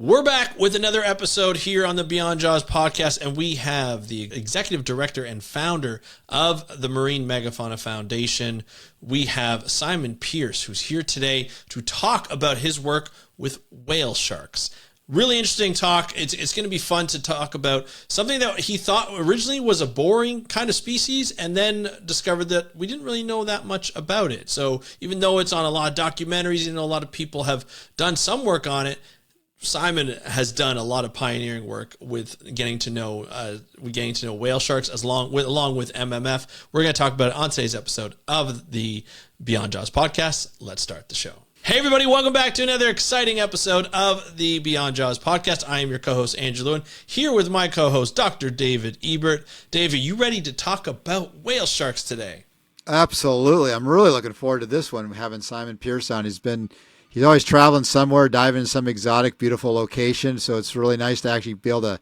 We're back with another episode here on the Beyond Jaws podcast, and we have the executive director and founder of the Marine Megafauna Foundation. We have Simon Pierce, who's here today to talk about his work with whale sharks. Really interesting talk. It's going to be fun to talk about something that he thought originally was a boring kind of species and then discovered that we didn't really know that much about it. So even though it's on a lot of documentaries, a lot of people have done some work on it, Simon has done a lot of pioneering work with getting to know whale sharks along with MMF. We're going to talk about it on today's episode of the Beyond Jaws podcast. Let's start the show. Hey everybody, welcome back to another exciting episode of the Beyond Jaws podcast. I am your co-host, Andrew Lewin, here with my co-host, Dr. David Ebert. Dave, are you ready to talk about whale sharks today? Absolutely. I'm really looking forward to this one, having Simon Pierce on. He's always traveling somewhere, diving in some exotic, beautiful location. So it's really nice to actually be able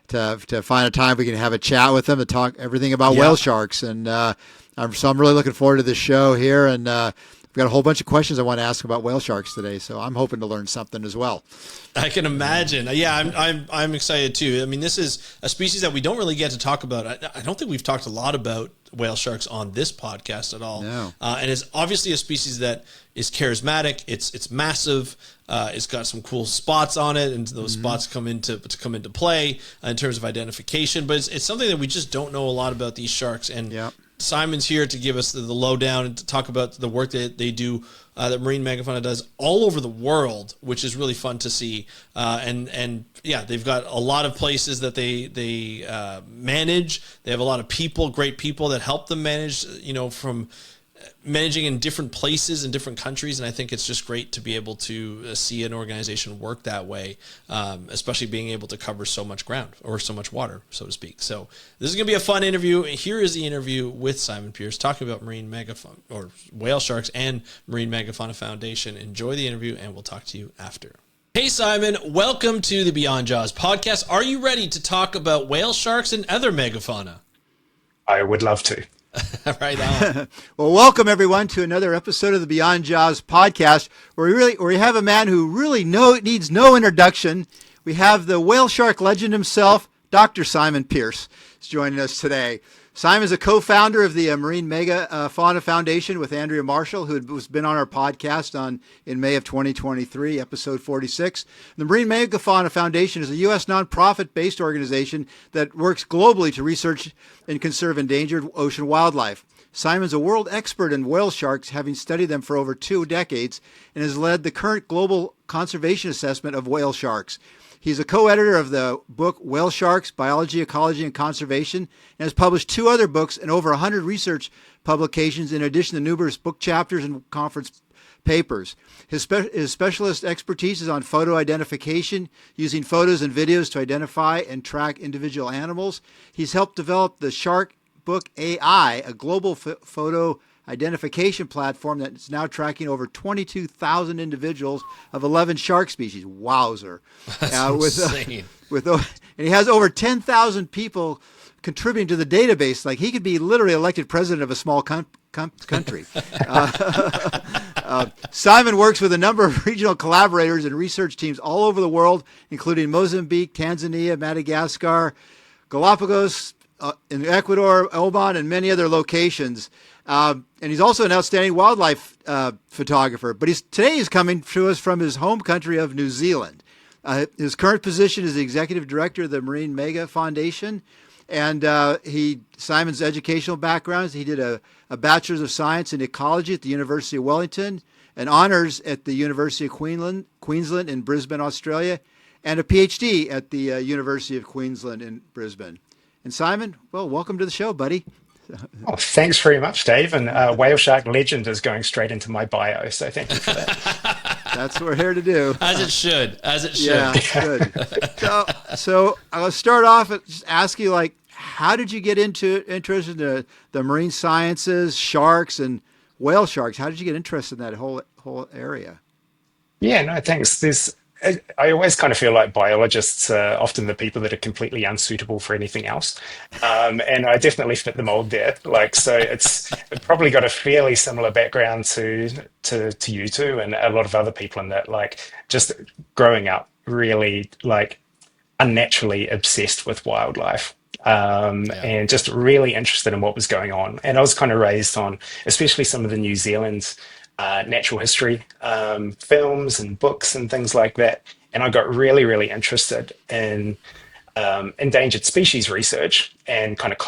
to find a time we can have a chat with him to talk everything about whale sharks. And I'm really looking forward to this show here. And I've got a whole bunch of questions I want to ask about whale sharks today. So I'm hoping to learn something as well. I can imagine. Yeah, I'm excited too. I mean, this is a species that we don't really get to talk about. I don't think we've talked a lot about whale sharks on this podcast at all. No. And it's obviously a species that is charismatic. It's massive. It's got some cool spots on it, and those spots come into play in terms of identification. But it's something that we just don't know a lot about these sharks. And Simon's here to give us the lowdown and to talk about the work that they do, that Marine Megafauna does all over the world, which is really fun to see. And they've got a lot of places that they manage. They have a lot of people, great people that help them manage, from managing in different places in different countries. And I think it's just great to be able to see an organization work that way, especially being able to cover so much ground or so much water, so to speak. So this is going to be a fun interview. Here is the interview with Simon Pierce talking about Marine Megafauna or whale sharks and Marine Megafauna Foundation. Enjoy the interview and we'll talk to you after. Hey Simon, welcome to the Beyond Jaws podcast. Are you ready to talk about whale sharks and other megafauna? I would love to. Right on. Well, welcome everyone to another episode of the Beyond Jaws podcast, where we have a man who really needs no introduction. We have the whale shark legend himself, Dr. Simon Pierce, is joining us today. Simon is a co-founder of the Marine Megafauna Foundation with Andrea Marshall, who has been on our podcast in May of 2023, episode 46. The Marine Megafauna Foundation is a U.S. nonprofit-based organization that works globally to research and conserve endangered ocean wildlife. Simon's a world expert in whale sharks, having studied them for over 2 decades, and has led the current global conservation assessment of whale sharks. He's a co-editor of the book Whale Sharks, Biology, Ecology, and Conservation, and has published 2 other books and over 100 research publications, in addition to numerous book chapters and conference papers. His specialist expertise is on photo identification, using photos and videos to identify and track individual animals. He's helped develop the Shark Book AI, a global photo identification platform that is now tracking over 22,000 individuals of 11 shark species. Wowzer. That's insane. And he has over 10,000 people contributing to the database. Like, he could be literally elected president of a small country. Simon works with a number of regional collaborators and research teams all over the world, including Mozambique, Tanzania, Madagascar, Galapagos, in Ecuador, Oman, and many other locations. And he's also an outstanding wildlife photographer. But today he's coming to us from his home country of New Zealand. His current position is the executive director of the Marine Mega Foundation. And Simon's educational background is he did a Bachelor's of Science in Ecology at the University of Wellington, an honors at the University of Queensland in Brisbane, Australia, and a PhD at the University of Queensland in Brisbane. And Simon, well, welcome to the show, buddy. Oh, thanks very much, Dave. And whale shark legend is going straight into my bio, so thank you for that. That's what we're here to do. As it should. Yeah, good. So I'll start off and just ask you, how did you get interested in the marine sciences, sharks, and whale sharks? How did you get interested in that whole area? Yeah, no, thanks. I always kind of feel like biologists are often the people that are completely unsuitable for anything else. And I definitely fit the mold there. So it's probably got a fairly similar background to you two and a lot of other people in that, just growing up really like unnaturally obsessed with wildlife, Yeah. and just really interested in what was going on. And I was kind of raised on, especially some of the New Zealand natural history films and books and things like that. And I got really, really interested in endangered species research and kind of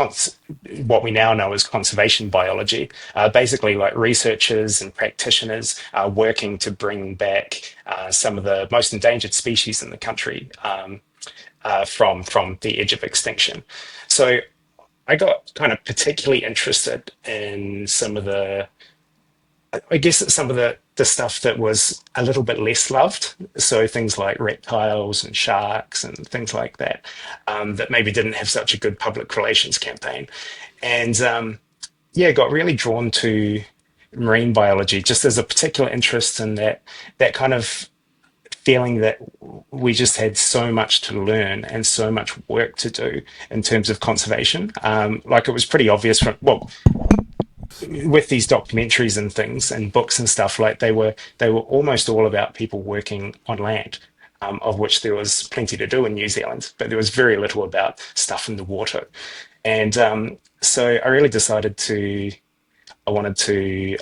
what we now know as conservation biology. Basically, like researchers and practitioners are working to bring back some of the most endangered species in the country, from the edge of extinction. So I got kind of particularly interested in some of the, I guess, some of the stuff that was a little bit less loved. So things like reptiles and sharks and things like that, that maybe didn't have such a good public relations campaign. And yeah, got really drawn to marine biology just as a particular interest in that kind of feeling that we just had so much to learn and so much work to do in terms of conservation. Like it was pretty obvious from, well, with these documentaries and things and books and stuff, like they were almost all about people working on land, of which there was plenty to do in New Zealand, but there was very little about stuff in the water. And so I really decided I wanted to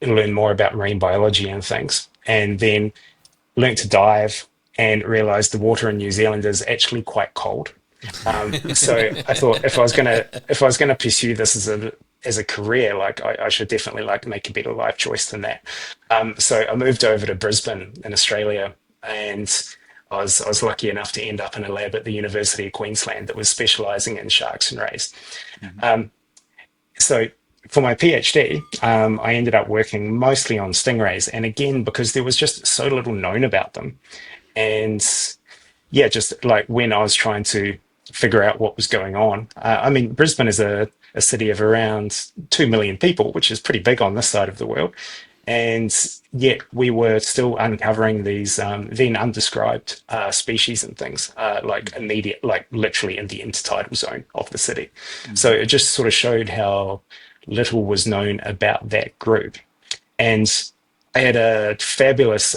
learn more about marine biology and things, and then learnt to dive and realized the water in New Zealand is actually quite cold. So I thought if I was gonna pursue this as a career, like I should definitely like make a better life choice than that. So I moved over to Brisbane in Australia, and I was lucky enough to end up in a lab at the University of Queensland that was specialising in sharks and rays. So for my PhD, I ended up working mostly on stingrays, and again because there was just so little known about them, and yeah, just like when I was trying to figure out what was going on. I mean, Brisbane is a city of around 2 million people, which is pretty big on this side of the world. And yet we were still uncovering these then undescribed species and things, like immediate, like literally in the intertidal zone of the city. So it just sort of showed how little was known about that group. And I had a fabulous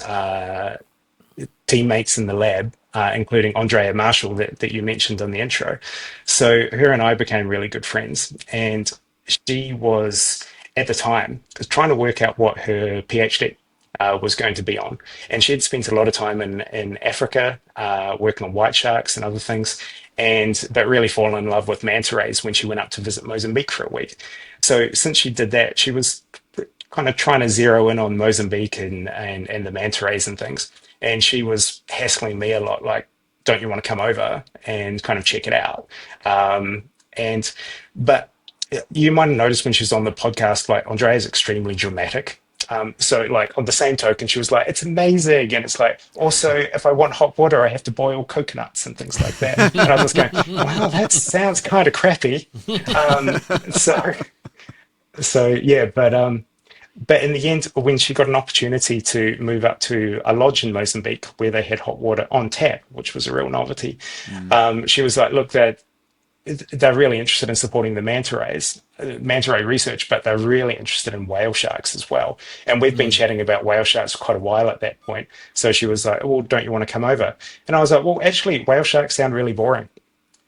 teammates in the lab, including Andrea Marshall that you mentioned in the intro. So her and I became really good friends, and she was at the time trying to work out what her PhD was going to be on, and she had spent a lot of time in Africa working on white sharks and other things, but really fallen in love with manta rays when she went up to visit Mozambique for a week. So since she did that, she was kind of trying to zero in on Mozambique and the manta rays and things. And she was hassling me a lot, like, don't you want to come over and kind of check it out? But you might have noticed when she was on the podcast, like Andrea is extremely dramatic. So like on the same token, she was like, it's amazing. And it's like, also, if I want hot water, I have to boil coconuts and things like that. And I was just going, wow, that sounds kind of crappy. So yeah, but in the end, when she got an opportunity to move up to a lodge in Mozambique where they had hot water on tap, which was a real novelty, she was like, look, they're really interested in supporting the manta ray research, but they're really interested in whale sharks as well. And we've been chatting about whale sharks for quite a while at that point. So she was like, well, don't you want to come over? And I was like, well, actually, whale sharks sound really boring.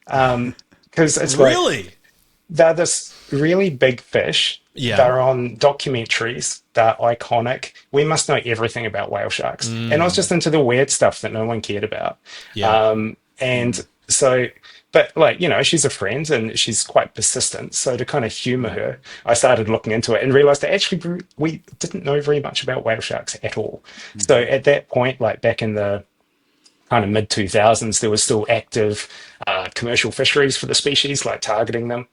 Because it's Really? like, they're this really big fish. Yeah. They're on documentaries. They're iconic. We must know everything about whale sharks. And I was just into the weird stuff that no one cared about. Yeah. And so, but like, you know, she's a friend and she's quite persistent. So to kind of humor her, I started looking into it and realized that actually we didn't know very much about whale sharks at all. So at that point, like back in the kind of mid 2000s, there was still active commercial fisheries for the species, like targeting them.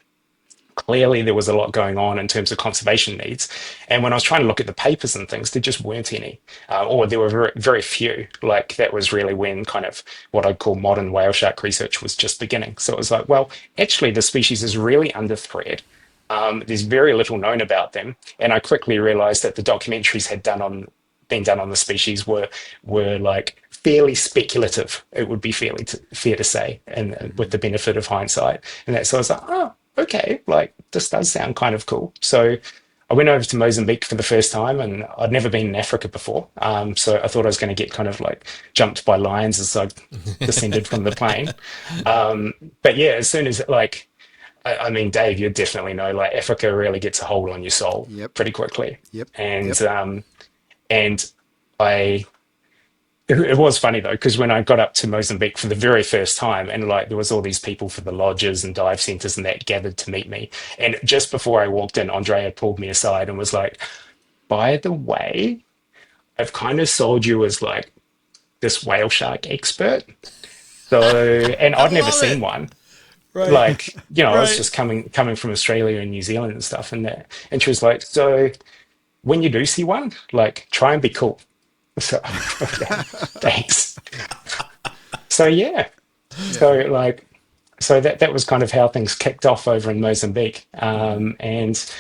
Clearly there was a lot going on in terms of conservation needs, and when I was trying to look at the papers and things, there just weren't any, or there were very, very few. Like that was really when kind of what I'd call modern whale shark research was just beginning. So it was like, well, actually the species is really under threat. There's very little known about them, and I quickly realized that the documentaries been done on the species were like fairly speculative. It would be fair to say, and with the benefit of hindsight, and that, so I was like, oh, okay, like this does sound kind of cool. So I went over to Mozambique for the first time, and I'd never been in Africa before. So I thought I was going to get kind of like jumped by lions as I descended from the plane. But yeah, as soon as like, I mean, Dave, you definitely know, like Africa really gets a hold on your soul Yep. pretty quickly. Yep. And Yep. and I it was funny though, because when I got up to Mozambique for the very first time, and like there was all these people for the lodges and dive centers and that gathered to meet me, and just before I walked in, Andrea pulled me aside and was like, "By the way, I've kind of sold you as like this whale shark expert." So, and I I'd never love seen it. one. Right. Like, I was Right. just coming from Australia and New Zealand and stuff, and that, and she was like, "So, when you do see one, like, try and be cool." So, okay, thanks. So yeah, so like, so that was kind of how things kicked off over in Mozambique, and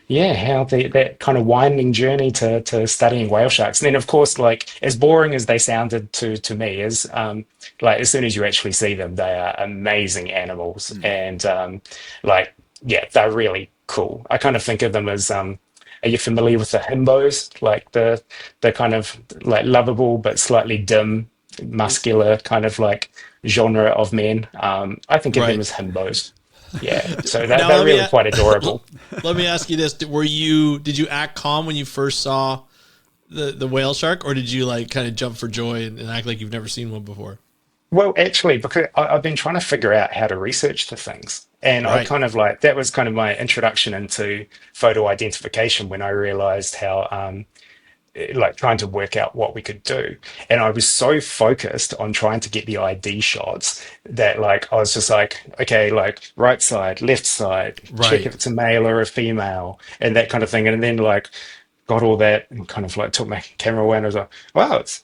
yeah, how that kind of winding journey to studying whale sharks. And then, of course, like as boring as they sounded to me, is like as soon as you actually see them, they are amazing animals, and like yeah, they're really cool. I kind of think of them as are you familiar with the himbos? Like the kind of like lovable but slightly dim, muscular kind of like genre of men. I think of them Right. as himbos. Yeah, so Now they're really quite adorable. let me ask you this: did you act calm when you first saw the whale shark, or did you like kind of jump for joy and act like you've never seen one before? Well, actually, because I've been trying to figure out how to research the things. And I Right. kind of like that was kind of my introduction into photo identification when I realized how like trying to work out what we could do. And I was so focused on trying to get the ID shots that like I was just like, okay, like right side, left side, check Right. if it's a male or a female, and that kind of thing. And then like got all that and kind of like took my camera away and I was like, wow, it's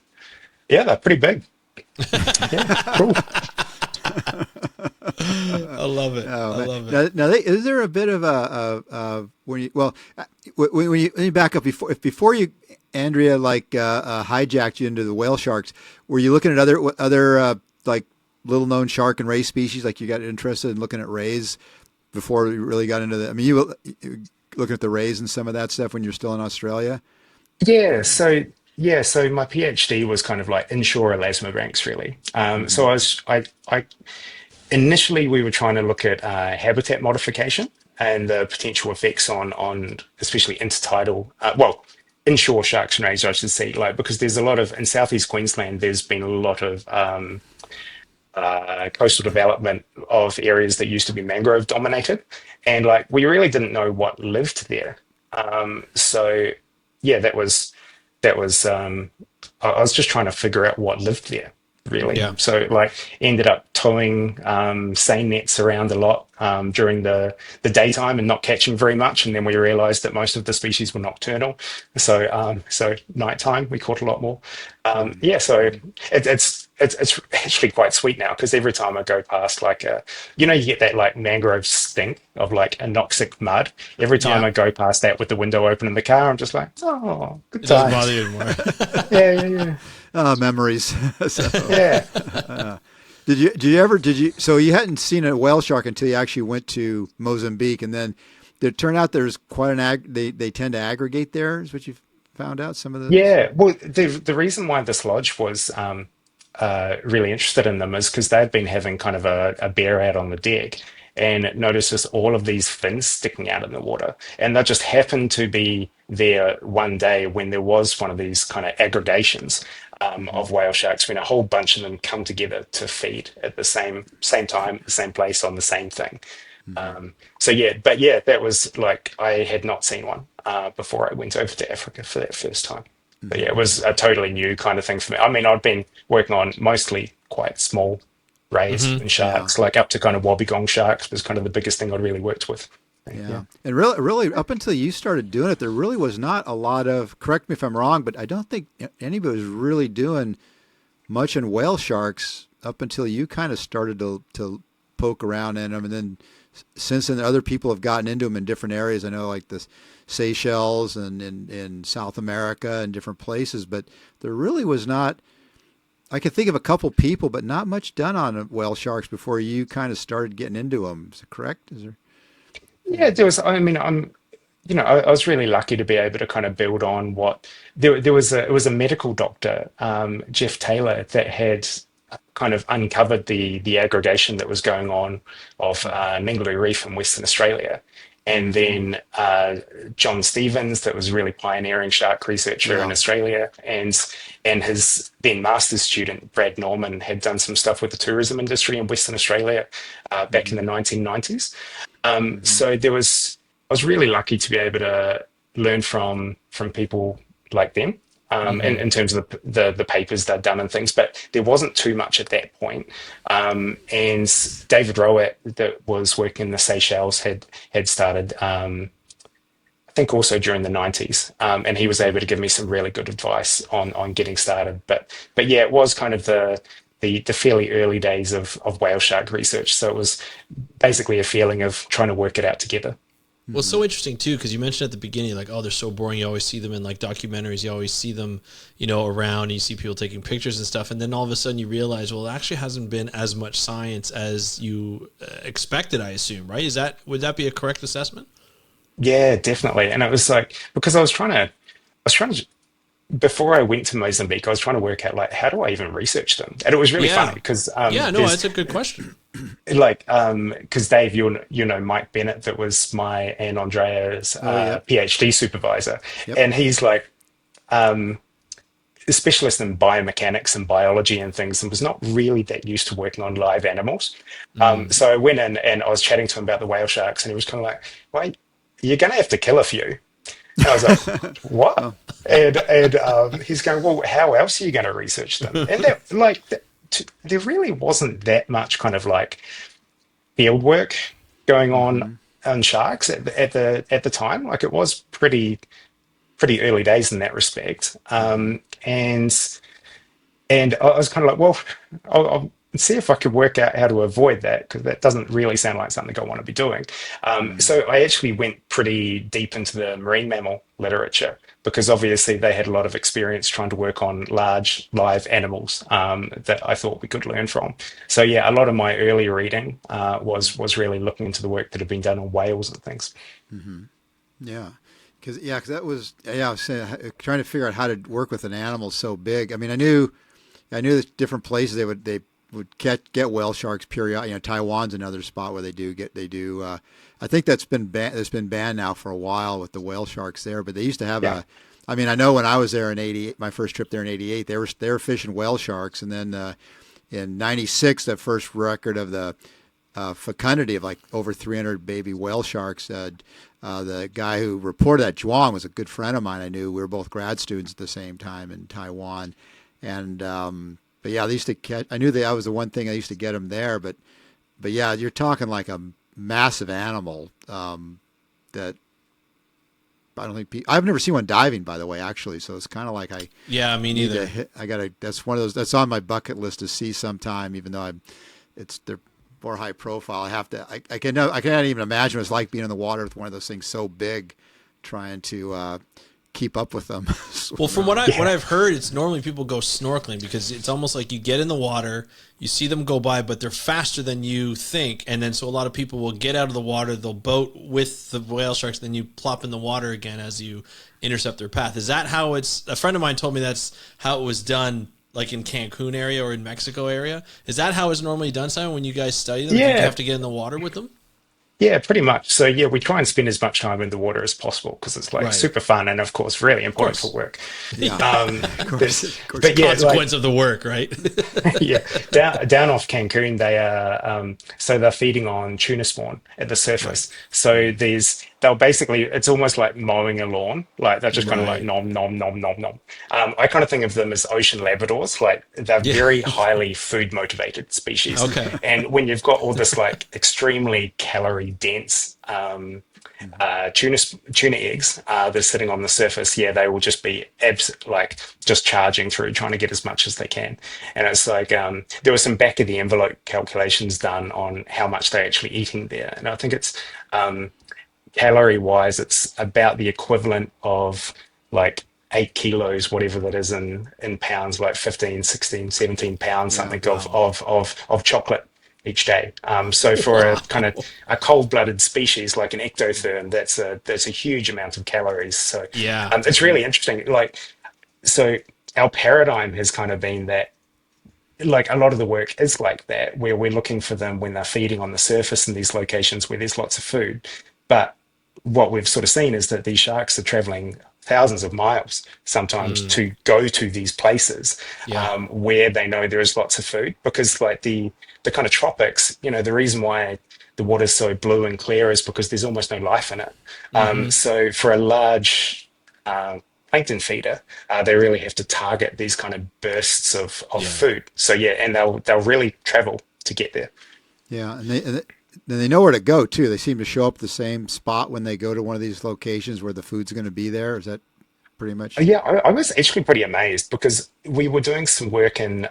yeah, they're pretty big. Yeah, cool. I love it. Oh, I man. love it. Now, is there a bit of when you when you back up before you Andrea hijacked you into the whale sharks? Were you looking at other like little known shark and ray species? Like you got interested in looking at rays before you really got into the? I mean, you looking at the rays and some of that stuff when you're still in Australia. Yeah, so my PhD was kind of like inshore elasmobranchs, really. So I initially we were trying to look at habitat modification and the potential effects on especially intertidal, inshore sharks and rays, I should say, like because there's a lot of in southeast Queensland, there's been a lot of coastal development of areas that used to be mangrove dominated, and like we really didn't know what lived there. So yeah, that was I was just trying to figure out what lived there really. Yeah. So like ended up towing seine nets around a lot during the daytime and not catching very much, and then we realized that most of the species were nocturnal, so nighttime we caught a lot more. Yeah, so it's actually quite sweet now because every time I go past like you get that like mangrove stink of like anoxic mud. Every time Yeah. I go past that with the window open in the car, I'm just like, oh, good It doesn't bother times. you anymore. Yeah, yeah, Memories. So, yeah. did you so you hadn't seen a whale shark until you actually went to Mozambique, and then did it turn out there's quite they tend to aggregate there, is what you found out, some of those? Yeah, well, the reason why this lodge was really interested in them is because they'd been having kind of a bear out on the deck and noticed just all of these fins sticking out in the water. And that just happened to be there one day when there was one of these kind of aggregations of whale sharks when a whole bunch of them come together to feed at the same time, the same place on the same thing. So yeah, but yeah, that was like I had not seen one before I went over to Africa for that first time. But yeah, it was a totally new kind of thing for me. I mean, I'd been working on mostly quite small rays and Yeah. sharks, like up to kind of wobbegong sharks was kind of the biggest thing I'd really worked with. Yeah, Yeah. and really, up until you started doing it, there really was not a lot of. Correct me if I'm wrong, but I don't think anybody was really doing much in whale sharks up until you kind of started to poke around in them, and then since then, other people have gotten into them in different areas. I know, like the Seychelles and in South America and different places, but there really was not. I could think of a couple people, but not much done on whale sharks before you kind of started getting into them. Is it correct? Is there? Yeah, there was. I mean, I was really lucky to be able to kind of build on what it was a medical doctor, Jeff Taylor, that had kind of uncovered the aggregation that was going on of Ningaloo Reef in Western Australia. And then John Stevens, that was a really pioneering shark researcher in Yeah. Australia, and his then master's student Brad Norman had done some stuff with the tourism industry in Western Australia back in the 1990s. So I was really lucky to be able to learn from people like them. In terms of the papers they'd done and things, but there wasn't too much at that point. And David Rowett, that was working in the Seychelles, had started, I think, also during the 90s, and he was able to give me some really good advice on getting started. But yeah, it was kind of the fairly early days of whale shark research. So it was basically a feeling of trying to work it out together. Well, it's so interesting too, because you mentioned at the beginning, like, oh, they're so boring. You always see them in like documentaries. You always see them, around. And you see people taking pictures and stuff, and then all of a sudden you realize, well, it actually hasn't been as much science as you expected. I assume, right? Would that be a correct assessment? Yeah, definitely. And it was like because I was trying to before I went to Mozambique, I was trying to work out like how do I even research them, and it was really funny Yeah, because yeah. No, there's that's a good question. like because Dave, you know Mike Bennett, that was my and Andrea's Oh, yep. PhD supervisor, Yep. and he's like a specialist in biomechanics and biology and things, and was not really that used to working on live animals. So I went in and I was chatting to him about the whale sharks, and he was kind of like, "Well, you're going to have to kill a few." And I was like, "What?" Oh. And he's going, "Well, how else are you going to research them?" And there really wasn't that much kind of like field work going on sharks at the time. Like it was pretty early days in that respect. And I was kind of like, well, I'll see if I could work out how to avoid that because that doesn't really sound like something I want to be doing. So I actually went pretty deep into the marine mammal literature because obviously they had a lot of experience trying to work on large live animals that I thought we could learn from. So yeah, a lot of my early reading was really looking into the work that had been done on whales and things. Yeah. Because that was, yeah, I was saying, trying to figure out how to work with an animal so big. I mean, I knew that different places they would get whale sharks period. Taiwan's another spot where they do. I think that's been banned now for a while with the whale sharks there. But they used to have Yeah. a. I mean, I know when I was there in '88, my first trip there in '88, they were fishing whale sharks, and then in '96, the first record of the fecundity of like over 300 baby whale sharks. The guy who reported that, Zhuang, was a good friend of mine. I knew we were both grad students at the same time in Taiwan, and but yeah, they used to catch. I knew that was the one thing I used to get them there, but yeah, you're talking like a massive animal that I don't think I've never seen one diving, by the way, actually. So it's kind of like I Yeah, me need to neither. hit. I gotta. That's one of those. That's on my bucket list to see sometime. Even though they're more high profile. I have to. I can. I can't even imagine what it's like being in the water with one of those things so big, trying to keep up with them. Well, from what Yeah. I've heard, it's normally people go snorkeling because it's almost like you get in the water, you see them go by, but they're faster than you think, and then so a lot of people will get out of the water, they'll boat with the whale sharks, then you plop in the water again as you intercept their path. Is that how it's? A friend of mine told me that's how it was done, like in Cancun area or in Mexico area. Is that how it's normally done, Simon? When you guys study them, you Yeah, have to get in the water with them. Yeah, pretty much. So yeah, we try and spend as much time in the water as possible because it's like Right. super fun and of course really Of important for course. work. Yeah, of course, There's, of course. but yeah, like Consequence of the work, right? yeah, down off Cancun, they are so they're feeding on tuna spawn at the Right. surface. So they'll basically it's almost like mowing a lawn. Like they're just kind of like Right. nom nom nom nom nom. I kind of think of them as ocean Labradors. Like they're Yeah. very highly food motivated species, Okay. and when you've got all this like extremely calorie dense tuna eggs that are sitting on the surface, yeah, they will just be like just charging through, trying to get as much as they can. And it's like there were some back of the envelope calculations done on how much they're actually eating there, and I think it's calorie wise, it's about the equivalent of like 8 kilos, whatever that is in pounds, like 15, 16, 17 pounds, Yeah, something wow. of chocolate each day. So for a kind of Wow. a cold-blooded species like an ectotherm, that's a huge amount of calories. So Yeah. it's really interesting. Like, so our paradigm has kind of been that, like, a lot of the work is like that, where we're looking for them when they're feeding on the surface in these locations where there's lots of food. But what we've sort of seen is that these sharks are traveling thousands of miles sometimes Mm, to go to these places, yeah. where they know there is lots of food, because like the kind of tropics, the reason why the water's so blue and clear is because there's almost no life in it. Hmm. So for a large plankton feeder, they really have to target these kind of bursts of Yeah. food. So yeah, and they'll really travel to get there. Yeah, and they know where to go too. They seem to show up the same spot when they go to one of these locations where the food's going to be there. Is that pretty much? Yeah, I was actually pretty amazed because we were doing some work in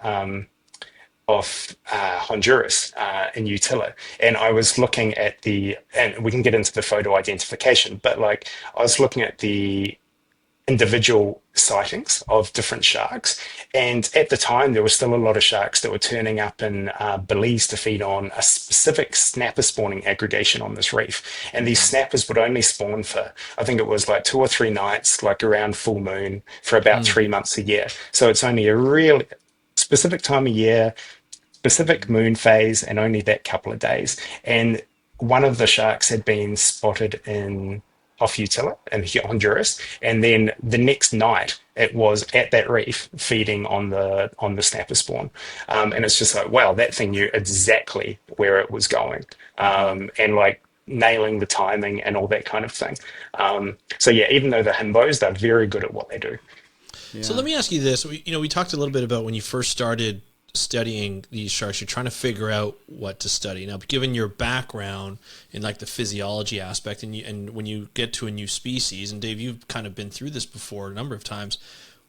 off Honduras in Utila, and I was looking at and we can get into the photo identification, but like I was looking at the individual sightings of different sharks. And at the time, there was still a lot of sharks that were turning up in Belize to feed on a specific snapper spawning aggregation on this reef. And these snappers would only spawn for, I think it was like 2 or 3 nights, like around full moon, for about Mm, 3 months a year. So it's only a really specific time of year, specific moon phase, and only that couple of days. And one of the sharks had been spotted in off Utila in Honduras, and then the next night it was at that reef feeding on the snapper spawn, and it's just like, wow, that thing knew exactly where it was going, and like nailing the timing and all that kind of thing. So yeah, even though they're himbos, they're very good at what they do. So Yeah. let me ask you this. We talked a little bit about when you first started studying these sharks, you're trying to figure out what to study. Now, given your background in like the physiology aspect, and when you get to a new species, and Dave, you've kind of been through this before a number of times,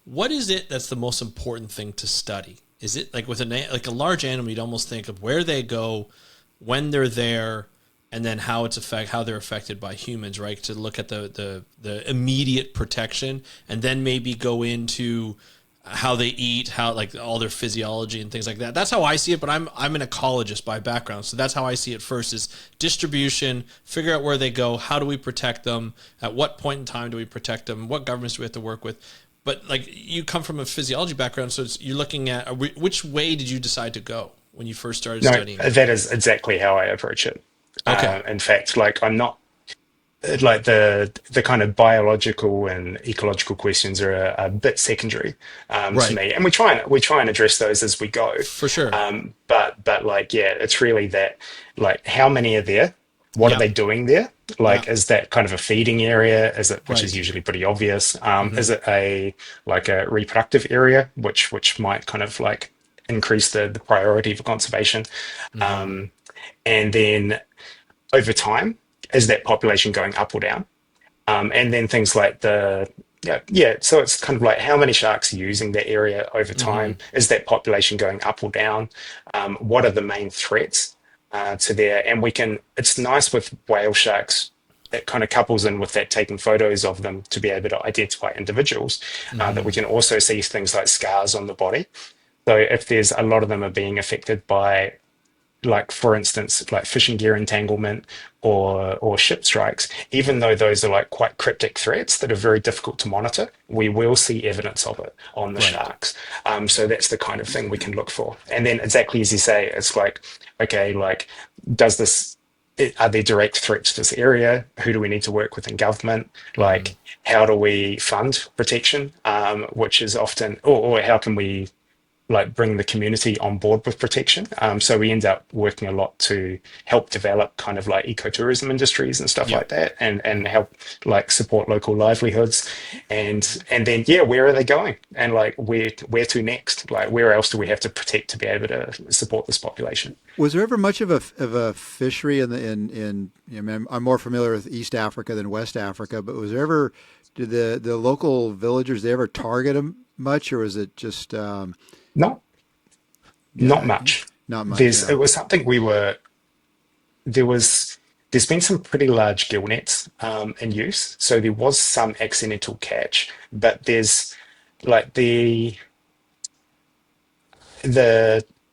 what is it that's the most important thing to study? Is it like with like a large animal, you'd almost think of where they go, when they're there, and then how they're affected by humans, right? To look at the immediate protection, and then maybe go into how they eat, how like all their physiology and things like that. That's how I see it. But I'm an ecologist by background, so that's how I see it first: is distribution, figure out where they go, how do we protect them, at what point in time do we protect them, what governments do we have to work with. But like you come from a physiology background, so you're looking at which way did you decide to go when you first started No, studying it? that is exactly how I approach it. Okay, In fact, like I'm not like the kind of biological and ecological questions are a bit secondary to right, me, and we try and address those as we go. for sure. But like yeah, it's really that, like, how many are there? What are Yeah, they doing there? yeah, Like, is that kind of a feeding area? Is it, which is right. usually pretty obvious? Hmm. Is it a like a reproductive area, which might kind of like increase the priority for conservation? Hmm. Um, and then over time, is that population going up or down? And then things like yeah. So it's kind of like how many sharks are using that area over Hmm. time? Is that population going up or down? What are the main threats to there? And we can. It's nice with whale sharks. It kind of couples in with that taking photos of them to be able to identify individuals. That we Hmm. can also see things like scars on the body. So if there's a lot of them are being affected by, like, for instance, like fishing gear entanglement or ship strikes, even though those are like quite cryptic threats that are very difficult to monitor, we will see evidence of it on the Right. sharks. So that's the kind of thing we can look for. And then exactly as you say, it's like, okay, like, does this are there direct threats to this area? Who do we need to work with in government? Hmm. Like, how do we fund protection? Which is often, or how can we like bring the community on board with protection. So we end up working a lot to help develop kind of like ecotourism industries and stuff Yep. like that, and Hmm. help like support local livelihoods. And then yeah, where are they going? And like where to next? Like, where else do we have to protect to be able to support this population? Was there ever much of a fishery in I mean, I'm more familiar with East Africa than West Africa, but was there ever did the local villagers they ever target them much, or was it just Not not yeah, much. not much? There's Yeah. it was something we were there was there's been some pretty large gill nets in use, so there was some accidental catch, but there's like the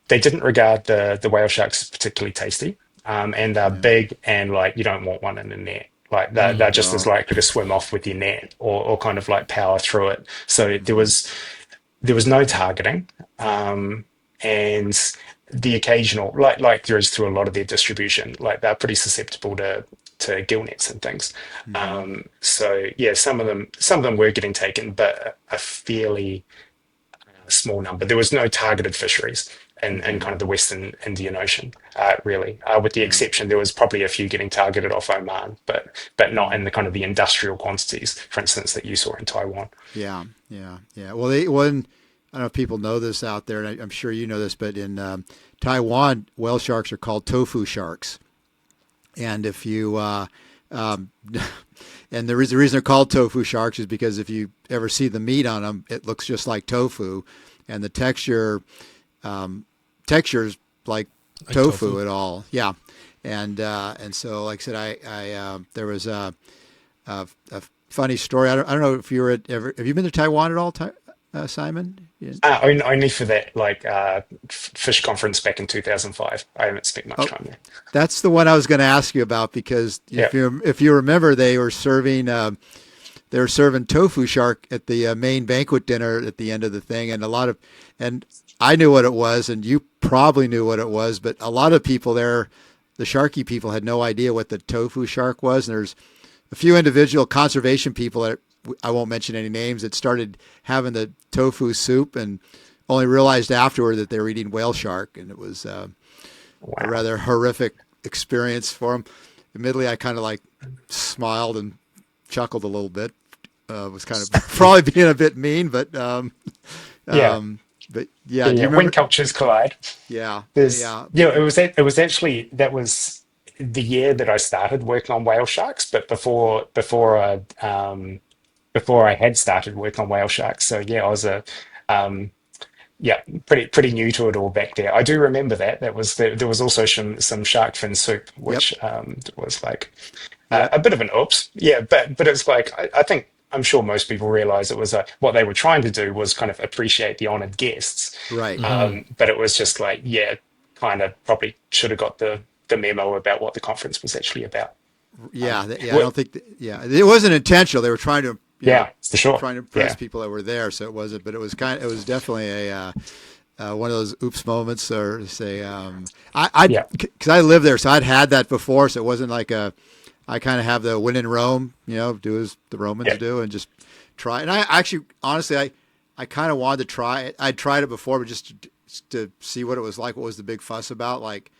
they didn't regard the whale sharks as particularly tasty, and they're big, and like you don't want one in a net. Like they're just as Oh. likely to swim off with your net, or kind of like power through it. So there was no targeting, and the occasional, like there is through a lot of their distribution, like they're pretty susceptible to gill nets and things. So yeah, some of them were getting taken, but a fairly small number. There was no targeted fisheries in kind of the Western Indian Ocean, really, with the Yeah. exception there was probably a few getting targeted off Oman, but not in the kind of the industrial quantities, for instance, that you saw in Taiwan. Yeah, yeah, yeah. Well, they one. I don't know if people know this out there, and I'm sure you know this, but in Taiwan, whale sharks are called tofu sharks. And if you, and the reason they're called tofu sharks is because if you ever see the meat on them, it looks just like tofu, and the texture's like tofu at all. Yeah, and so like I said, I there was a funny story. I don't know if you were have you been to Taiwan at all, Simon? Yeah. Only for that like fish conference back in 2005. I haven't spent much Oh, time there. that's the one I was going to ask you about because Yeah, if you remember, they were serving tofu shark at the main banquet dinner at the end of the thing, and I knew what it was, and you probably knew what it was, but a lot of people there, the Sharky people, had no idea what the tofu shark was, and there's a few individual conservation people that I won't mention any names that started having the tofu soup and only realized afterward that they were eating whale shark, and it was a wow. rather horrific experience for them. Admittedly, I kind of like smiled and chuckled a little bit. Was kind of probably being a bit mean, Yeah, um, but yeah, yeah, do yeah. you When remember? cultures collide. Yeah, There's yeah. yeah, it was actually that was the year that I started working on whale sharks, but before I had started working on whale sharks. So yeah, I was a um, yeah, pretty new to it all back there. I do remember there was also some shark fin soup, Yep, which was like yep. a bit of an oops. Yeah, but it's like I think I'm sure most people realize it was what they were trying to do was kind of appreciate the honored guests, Right. but it was just like yeah, kind of probably should have got the memo about what the conference was actually about. Yeah, yeah. I What, don't think. Yeah, it wasn't intentional. They were trying to, yeah, for sure. trying to impress Yeah, people that were there. So it wasn't. But it was it was definitely one of those oops moments, or say, yeah, because I lived there, so I'd had that before. So it wasn't like I kind of have the when in Rome, do as the Romans yeah, do, and just try. And I actually, honestly, I kind of wanted to try it. I'd tried it before, but just to see what it was like. What was the big fuss about? Like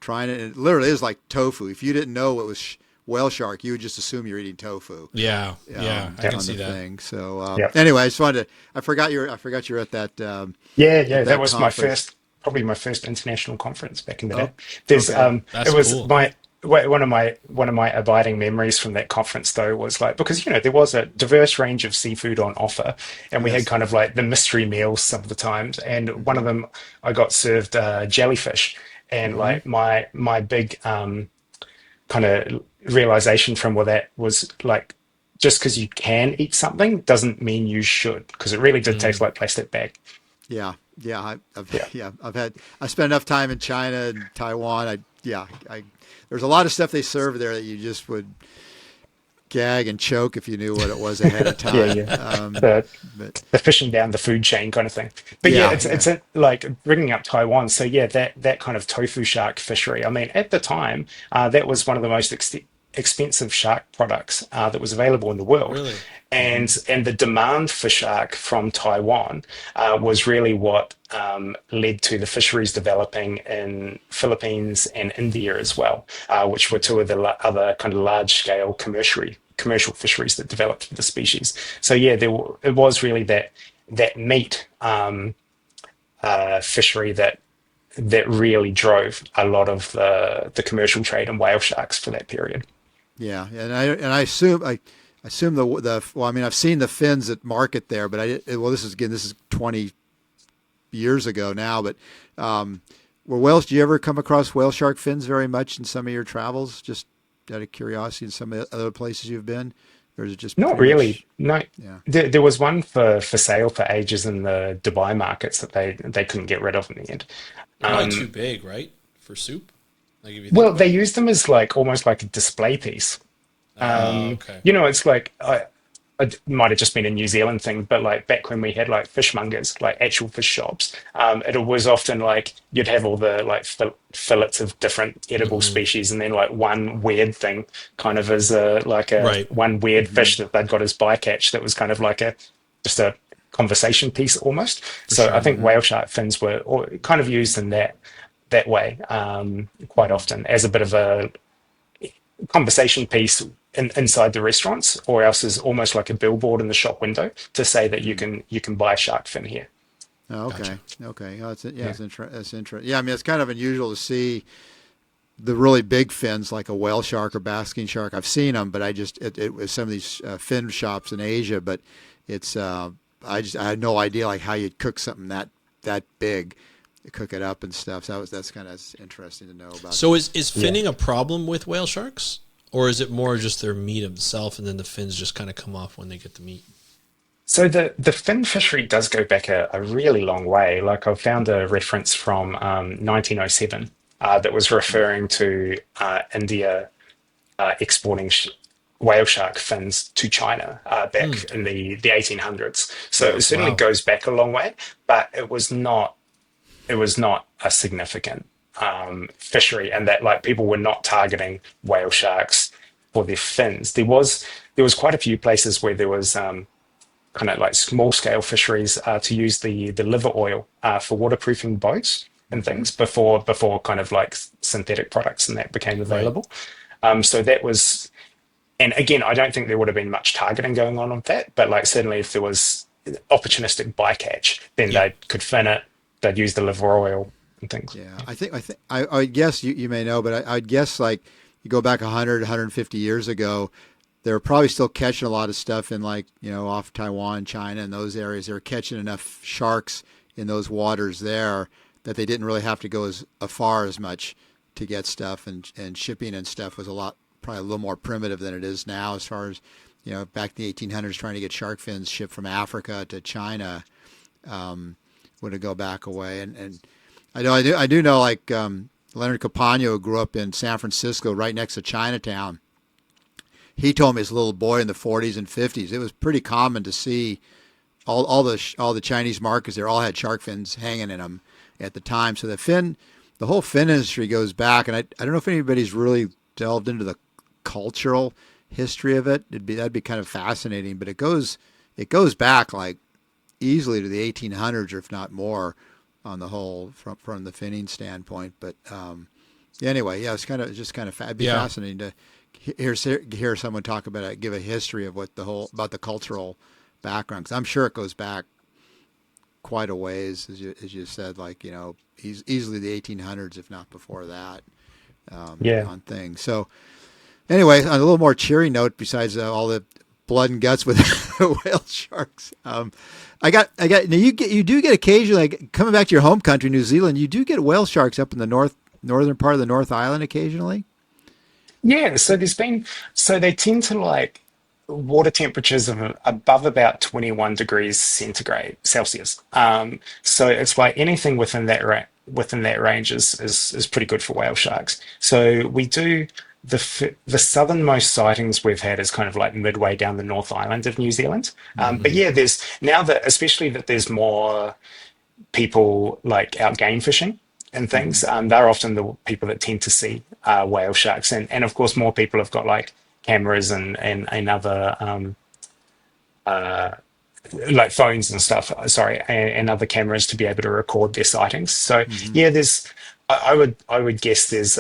trying it. And it literally is like tofu. If you didn't know it was whale shark, you would just assume you're eating tofu. Yeah, yeah, I can On the see that. thing. So yeah. anyway, I just wanted to. I forgot you were Yeah, at yeah, that that was my conference. first, probably my first international conference back in the Oh, day. There's, okay. it That's was cool. my one of my abiding memories from that conference though was like because there was a diverse range of seafood on offer, and we had Yes. kind of like the mystery meals some of the times, and one Hmm. of them I got served jellyfish, and Hmm. like my big kind of realization from what that was like. Just because you can eat something doesn't mean you should, because it really did taste Mm. like plastic bag. Yeah. Yeah. Yeah. Yeah. I spent enough time in China and Taiwan. There's a lot of stuff they serve there that you just would gag and choke if you knew what it was ahead of Yeah, time. yeah. The But the fishing down the food chain kind of thing. But yeah, yeah. it's Yeah. like bringing up Taiwan. So yeah, that kind of tofu shark fishery. I mean, at the time, that was one of the most expensive shark products that was available in the world, Really? Hmm. and the demand for shark from Taiwan was really what led to the fisheries developing in Philippines and India as well, which were two of the other kind of large scale commercial fisheries that developed for the species. So yeah, it was really that meat fishery that really drove a lot of the commercial trade in whale sharks for that period. Yeah. And I assume the well, I mean, I've seen the fins at market there, but well, this is 20 years ago now, but were whales? Do you ever come across whale shark fins very much in some of your travels? Just out of curiosity, in some of the other places you've been, or is it just Not pretty much? really. No, Yeah. there was one for sale for ages in the Dubai markets that they couldn't get rid of in the end. Probably too Um, big, right, for soup. Like if you think well, they about it. used them as like almost like a display piece. Oh, okay. It's like it might have just been a New Zealand thing, but like back when we had like fishmongers, like actual fish shops, it was often like you'd have all the like fillets of different edible Hmm. species, and then like one weird thing, kind of as a like a Right. one weird Hmm. fish that they'd got as bycatch that was kind of like a just a conversation piece almost. For So I sure. think whale shark fins were kind of used in that way quite often as a bit of a conversation piece inside the restaurants, or else is almost like a billboard in the shop window to say that Hmm. you can buy shark fin here. Oh, Gotcha. okay. Okay. Oh, yeah, Yeah. that's interesting. Yeah, I mean, it's kind of unusual to see the really big fins like a whale shark or basking shark. I've seen them, but it was some of these fin shops in Asia, but it's I had no idea like how you'd cook something that big, cook it up and stuff. So that's kind of interesting to know about. So is Yeah. finning a problem with whale sharks, or is it more just their meat itself, and then the fins just kind of come off when they get the meat? So the fin fishery does go back a really long way. Like I found a reference from 1907 that was referring to India exporting whale shark fins to China Hmm. back in the 1800s. So Oh, it certainly Wow. goes back a long way, but it was not a significant fishery, and that like people were not targeting whale sharks for their fins. There was quite a few places where there was kind of like small scale fisheries to use the liver oil for waterproofing boats and hmm. things before kind of like synthetic products and that became Right. available. So that was, and again, I don't think there would have been much targeting going on with that, but like certainly if there was opportunistic bycatch, then Yeah. they could fin it, they'd use the liver oil and things. Yeah, I guess you may know, but I'd guess like you go back 100, 150 years ago, they were probably still catching a lot of stuff in like, off Taiwan, China, and those areas. They were catching enough sharks in those waters there that they didn't really have to go as far as much to get stuff, and shipping and stuff was probably a little more primitive than it is now as far as, back in the 1800s trying to get shark fins shipped from Africa to China, would have go back away. And I do know like Leonard Capano, who grew up in San Francisco right next to Chinatown. He told me as a little boy in the 40s and 50s, it was pretty common to see all the Chinese markets there all had shark fins hanging in them at the time. So the whole fin industry goes back, and I don't know if anybody's really delved into the cultural history of it. That'd be kind of fascinating, but it goes back like easily to the 1800s, or if not more, on the whole from the finning standpoint. But anyway, yeah, it's just kind of it'd be Yeah. fascinating to hear someone talk about it, give a history of what about the cultural background, because I'm sure it goes back quite a ways, as you said, like easily the 1800s, if not before that, Yeah. on things. So anyway, on a little more cheery note, besides all the blood and guts with whale sharks, now you do get occasionally, like coming back to your home country, New Zealand, you do get whale sharks up in the northern part of the North Island occasionally. Yeah, so they tend to like water temperatures of above about 21 degrees centigrade Celsius. So it's like anything within that range is pretty good for whale sharks. So we do the southernmost sightings we've had is kind of like midway down the North Island of New Zealand. But Hmm. yeah, there's now that especially that there's more people like out game fishing and Hmm. things, they're often the people that tend to see whale sharks. And of course, more people have got like cameras and other like phones and stuff, sorry, and other cameras to be able to record their sightings. So Hmm. yeah, I would guess there's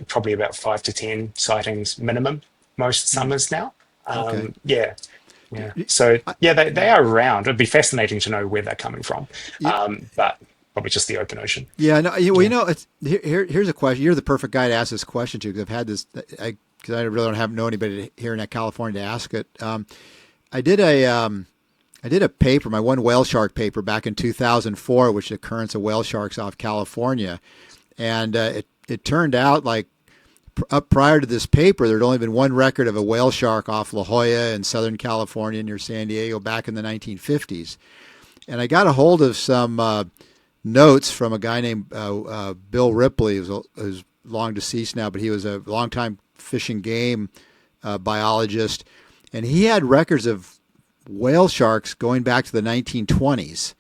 probably about 5 to 10 sightings minimum most summers now. Okay. Yeah, yeah. So I, yeah, they are around. It'd be fascinating to know where they're coming from, yeah. but probably just the open ocean. Yeah, no, well, Yeah. it's here's a question. You're the perfect guy to ask this question to, because I've had this, because I really don't know anybody here in California to ask it. I did I did a paper, my one whale shark paper back in 2004, which is the occurrence of whale sharks off California, and it turned out like up prior to this paper, there'd only been one record of a whale shark off La Jolla in Southern California near San Diego back in the 1950s. And I got a hold of some notes from a guy named Bill Ripley, who's long deceased now, but he was a longtime fish and game biologist. And he had records of whale sharks going back to the 1920s.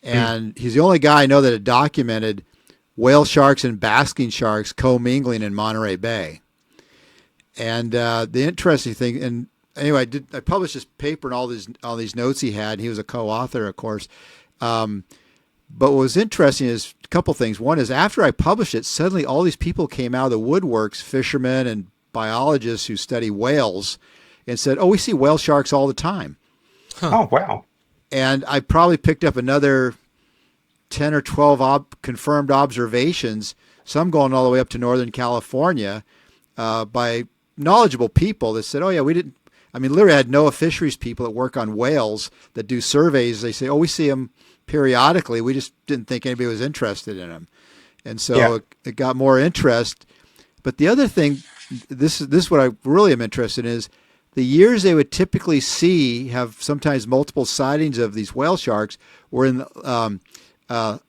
And he's the only guy I know that had documented whale sharks and basking sharks commingling in Monterey Bay. And the interesting thing, and anyway, I published this paper and all these notes he had. He was a co-author, of course. But what was interesting is a couple things. One is after I published it, suddenly all these people came out of the woodworks, fishermen and biologists who study whales, and said, "Oh, we see whale sharks all the time." Oh, wow. And I probably picked up another 10 or 12 confirmed observations, some going all the way up to Northern California, by knowledgeable people that said, "Oh, yeah, we didn't." I mean, literally, I had NOAA fisheries people that work on whales that do surveys. They say, "Oh, we see them periodically. We just didn't think anybody was interested in them." And so it got more interest. But the other thing, this is what I really am interested in, is the years they would typically have sometimes multiple sightings of these whale sharks were in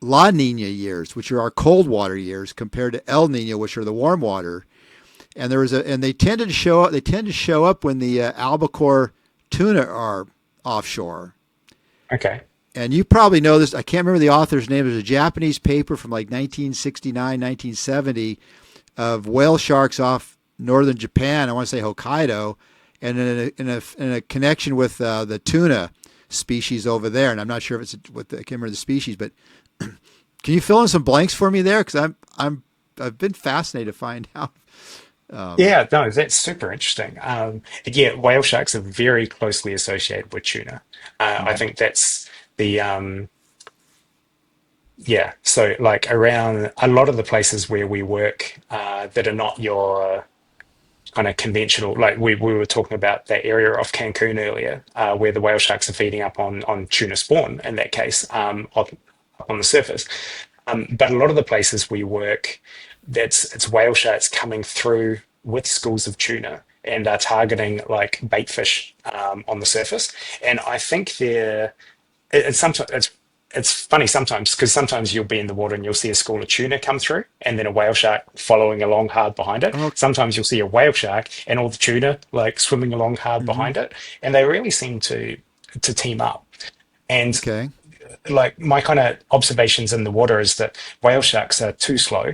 La Nina years, which are our cold water years, compared to El Nino, which are the warm water. And they tend to show up when the albacore tuna are offshore. Okay. And you probably know this. I can't remember the author's name. There's a Japanese paper from like 1969, 1970 of whale sharks off northern Japan. I want to say Hokkaido, and in a connection with the tuna species over there. And I'm not sure if I can't remember the species, but can you fill in some blanks for me there? Because I've been fascinated to find out. Yeah, no, that's super interesting. Yeah, whale sharks are very closely associated with tuna. I think that's the yeah. So like around a lot of the places where we work that are not your kind of conventional, like we were talking about that area off Cancun earlier, where the whale sharks are feeding up on tuna spawn in that case, up on the surface. But a lot of the places we work, it's whale sharks coming through with schools of tuna and are targeting like bait fish on the surface. And I think it's sometimes it's funny sometimes because sometimes you'll be in the water and you'll see a school of tuna come through and then a whale shark following along hard behind it. Oh, Sometimes you'll see a whale shark and all the tuna like swimming along hard mm-hmm. behind it, and they really seem to team up. And Okay. like my kind of observations in the water is that whale sharks are too slow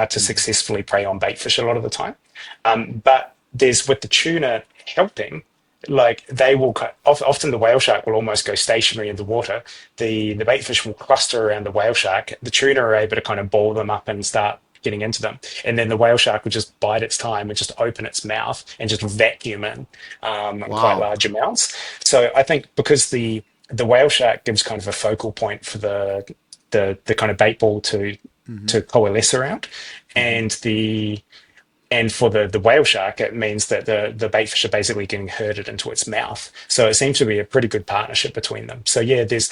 to successfully prey on bait fish a lot of the time. But there's with the tuna helping, like they will often the whale shark will almost go stationary in the water. The bait fish will cluster around the whale shark. The tuna are able to kind of ball them up and start getting into them, and then the whale shark will just bide its time and just open its mouth and just vacuum in quite large amounts. So I think because the whale shark gives kind of a focal point for the kind of bait ball to coalesce around, and for the whale shark, it means that the bait fish are basically getting herded into its mouth. So it seems to be a pretty good partnership between them. So yeah, there's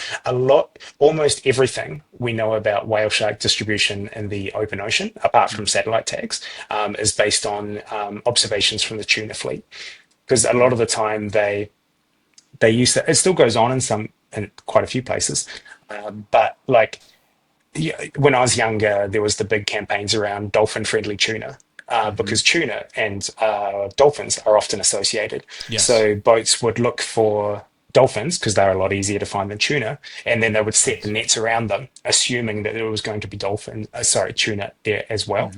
almost everything we know about whale shark distribution in the open ocean, apart from satellite tags, is based on observations from the tuna fleet. Because a lot of the time they use that. It still goes on in quite a few places, but like when I was younger, there was the big campaigns around dolphin-friendly tuna. Because tuna and dolphins are often associated. Yes. So boats would look for dolphins because they're a lot easier to find than tuna, and then they would set the nets around them, assuming that there was going to be tuna there as well.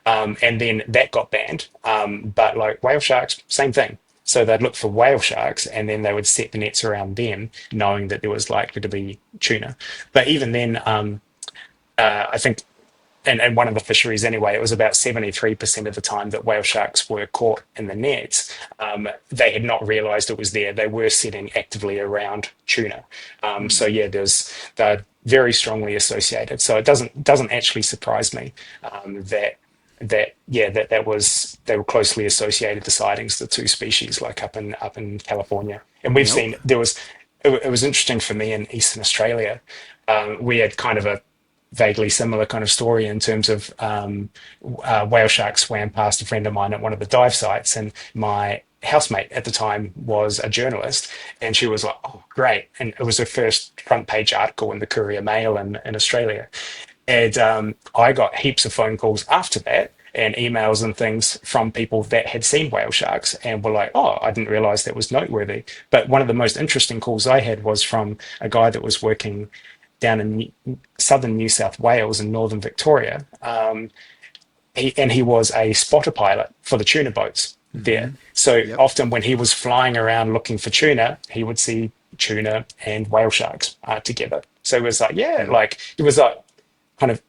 And then that got banned. But like whale sharks, same thing. So they'd look for whale sharks, and then they would set the nets around them, knowing that there was likely to be tuna. But even then, I think. And one of the fisheries anyway, it was about 73% of the time that whale sharks were caught in the nets. They had not realised it was there. They were setting actively around tuna. So yeah, they're very strongly associated. So it doesn't actually surprise me that they were closely associated, the sightings, the two species, like up in California. And we've seen it was interesting for me in Eastern Australia. We had kind of vaguely similar kind of story in terms of whale sharks swam past a friend of mine at one of the dive sites, and my housemate at the time was a journalist, and she was like, "Oh, great!" And it was her first front page article in the Courier Mail in Australia. And I got heaps of phone calls after that and emails and things from people that had seen whale sharks and were like, "Oh, I didn't realize that was noteworthy." But one of the most interesting calls I had was from a guy that was working down in southern New South Wales and northern Victoria. He was a spotter pilot for the tuna boats there. So Yep. often when he was flying around looking for tuna, he would see tuna and whale sharks together. So it was like, yeah, Yep. like it was like kind of,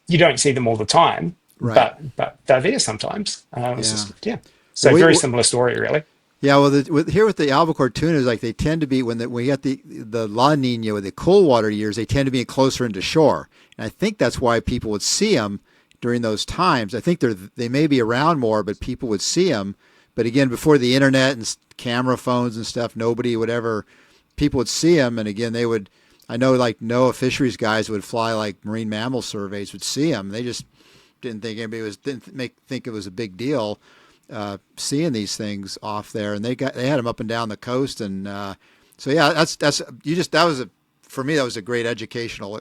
you don't see them all the time, Right. but they're there sometimes. It's Yeah. just, yeah. Well, So very similar story, really. yeah, well, here with the albacore tunas, like they tend to be when you get the La Nina with the cool water years, they tend to be closer into shore, and I think that's why people would see them during those times. I think they may be around more, but people would see them. But again, before the internet and camera phones and stuff, nobody would ever. People would see them, and again, they would. I know, like NOAA fisheries guys would fly like marine mammal surveys, would see them. They just didn't think anybody think it was a big deal. Seeing these things off there, and they had them up and down the coast, and so yeah, for me that was a great educational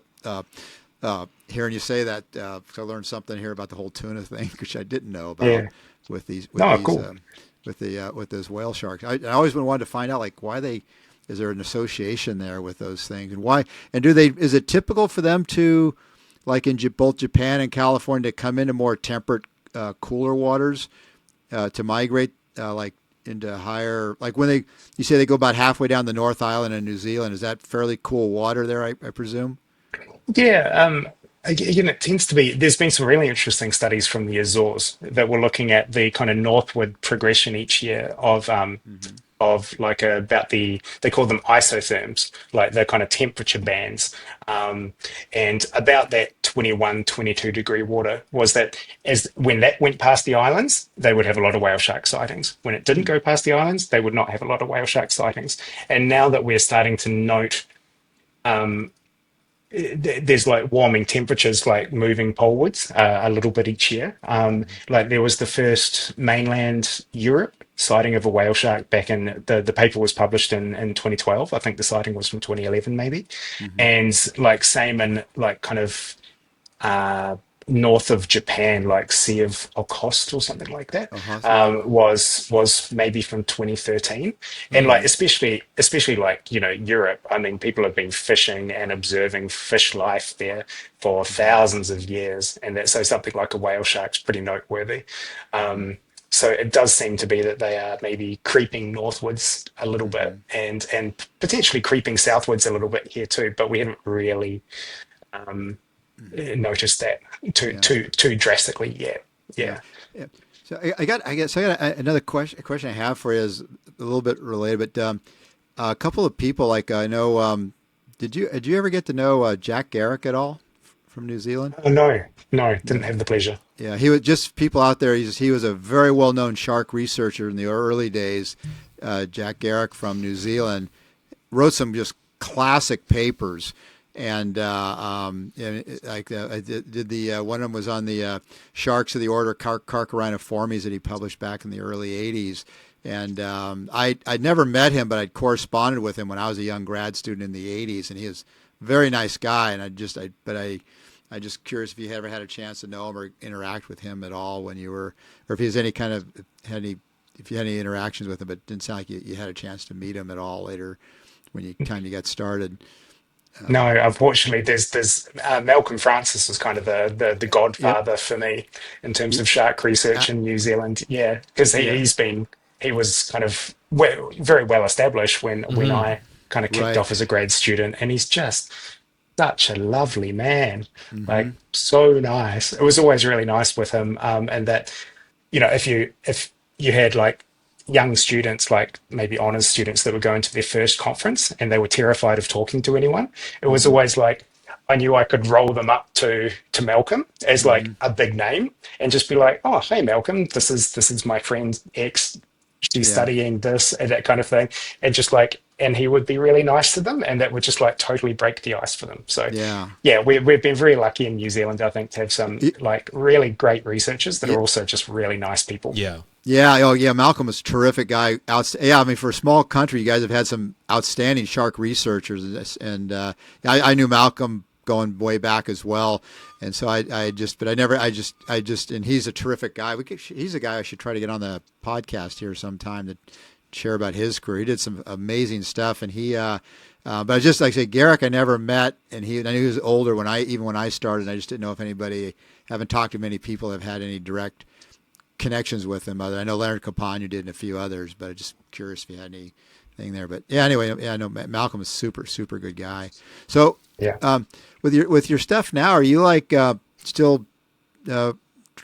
hearing you say that. 'Cause I learned something here about the whole tuna thing, which I didn't know about Yeah. with these No, cool. with those whale sharks. I always wanted to find out like why they is there an association there with those things, and why, and is it typical for them to like in both Japan and California to come into more temperate cooler waters to migrate like into higher, like when you say they go about halfway down the North Island in New Zealand, is that fairly cool water there, I presume? Yeah, again, it tends to be. There's been some really interesting studies from the Azores that were looking at the kind of northward progression each year of like about they call them isotherms, like the kind of temperature bands, and about that 21, 22 degree water was that as when that went past the islands, they would have a lot of whale shark sightings. When it didn't go past the islands, they would not have a lot of whale shark sightings. And now that we're starting to note there's like warming temperatures like moving polewards a little bit each year. Like there was the first mainland Europe sighting of a whale shark back in the paper was published in 2012. I think the sighting was from 2011 maybe. And like same in like kind of uh, north of Japan, like Sea of Okhotsk or something like that, Yeah. was maybe from 2013, and like especially like Europe. I mean, people have been fishing and observing fish life there for thousands of years, and that so something like a whale shark's pretty noteworthy. So it does seem to be that they are maybe creeping northwards a little bit, and potentially creeping southwards a little bit here too, but we haven't really um, noticed that too Yeah. too drastically yet. Yeah. Yeah. Yeah. So I guess I got another question. A question I have for you is a little bit related, but a couple of people like I know. Did you ever get to know Jack Garrick at all from New Zealand? Oh no, no, didn't have the pleasure. Yeah, he was just people out there. He was a very well known shark researcher in the early days. Jack Garrick from New Zealand wrote some just classic papers. I did the one of them was on the sharks of the order Carchariniformes that he published back in the early '80s, and I'd never met him, but I'd corresponded with him when I was a young grad student in the '80s, and he was a very nice guy, and I just curious if you ever had a chance to know him or interact with him at all when you were, or if he was any kind of if you had any interactions with him, but it didn't sound like you had a chance to meet him at all later when you got started. No, unfortunately, there's Malcolm Francis was kind of the Yep. godfather for me in terms of shark research in New Zealand. Yeah, because Yeah. he was kind of very well established when I kind of kicked Right. off as a grad student, and he's just such a lovely man, like Hmm. so nice. It was always really nice with him, and that if you had like young students, like maybe honors students that were going to their first conference and they were terrified of talking to anyone, it was Hmm. always like I knew I could roll them up to Malcolm as like Hmm. a big name and just be like, "Oh, hey Malcolm, this is my friend X. she's Yeah. studying this and that kind of thing, and just like, and he would be really nice to them, and that would just like totally break the ice for them. So Yeah. yeah, we've been very lucky in New Zealand, I think, to have some Y- like really great researchers that y- are also just really nice people. Yeah. Yeah. Oh, yeah. Malcolm was a terrific guy. Yeah. I mean, for a small country, you guys have had some outstanding shark researchers, and I knew Malcolm going way back as well. And so but and he's a terrific guy. He's a guy I should try to get on the podcast here sometime to share about his career. He did some amazing stuff, and but I just, like I say, Garrick, I never met, and I knew he was older when I started. And I just didn't know if haven't talked to many people that have had any direct connections with him. I know Leonard Capagna did, and a few others, but I'm just curious if you had anything there. But yeah, anyway, yeah, I know Malcolm is super, super good guy. So, Yeah. with your stuff now, are you like still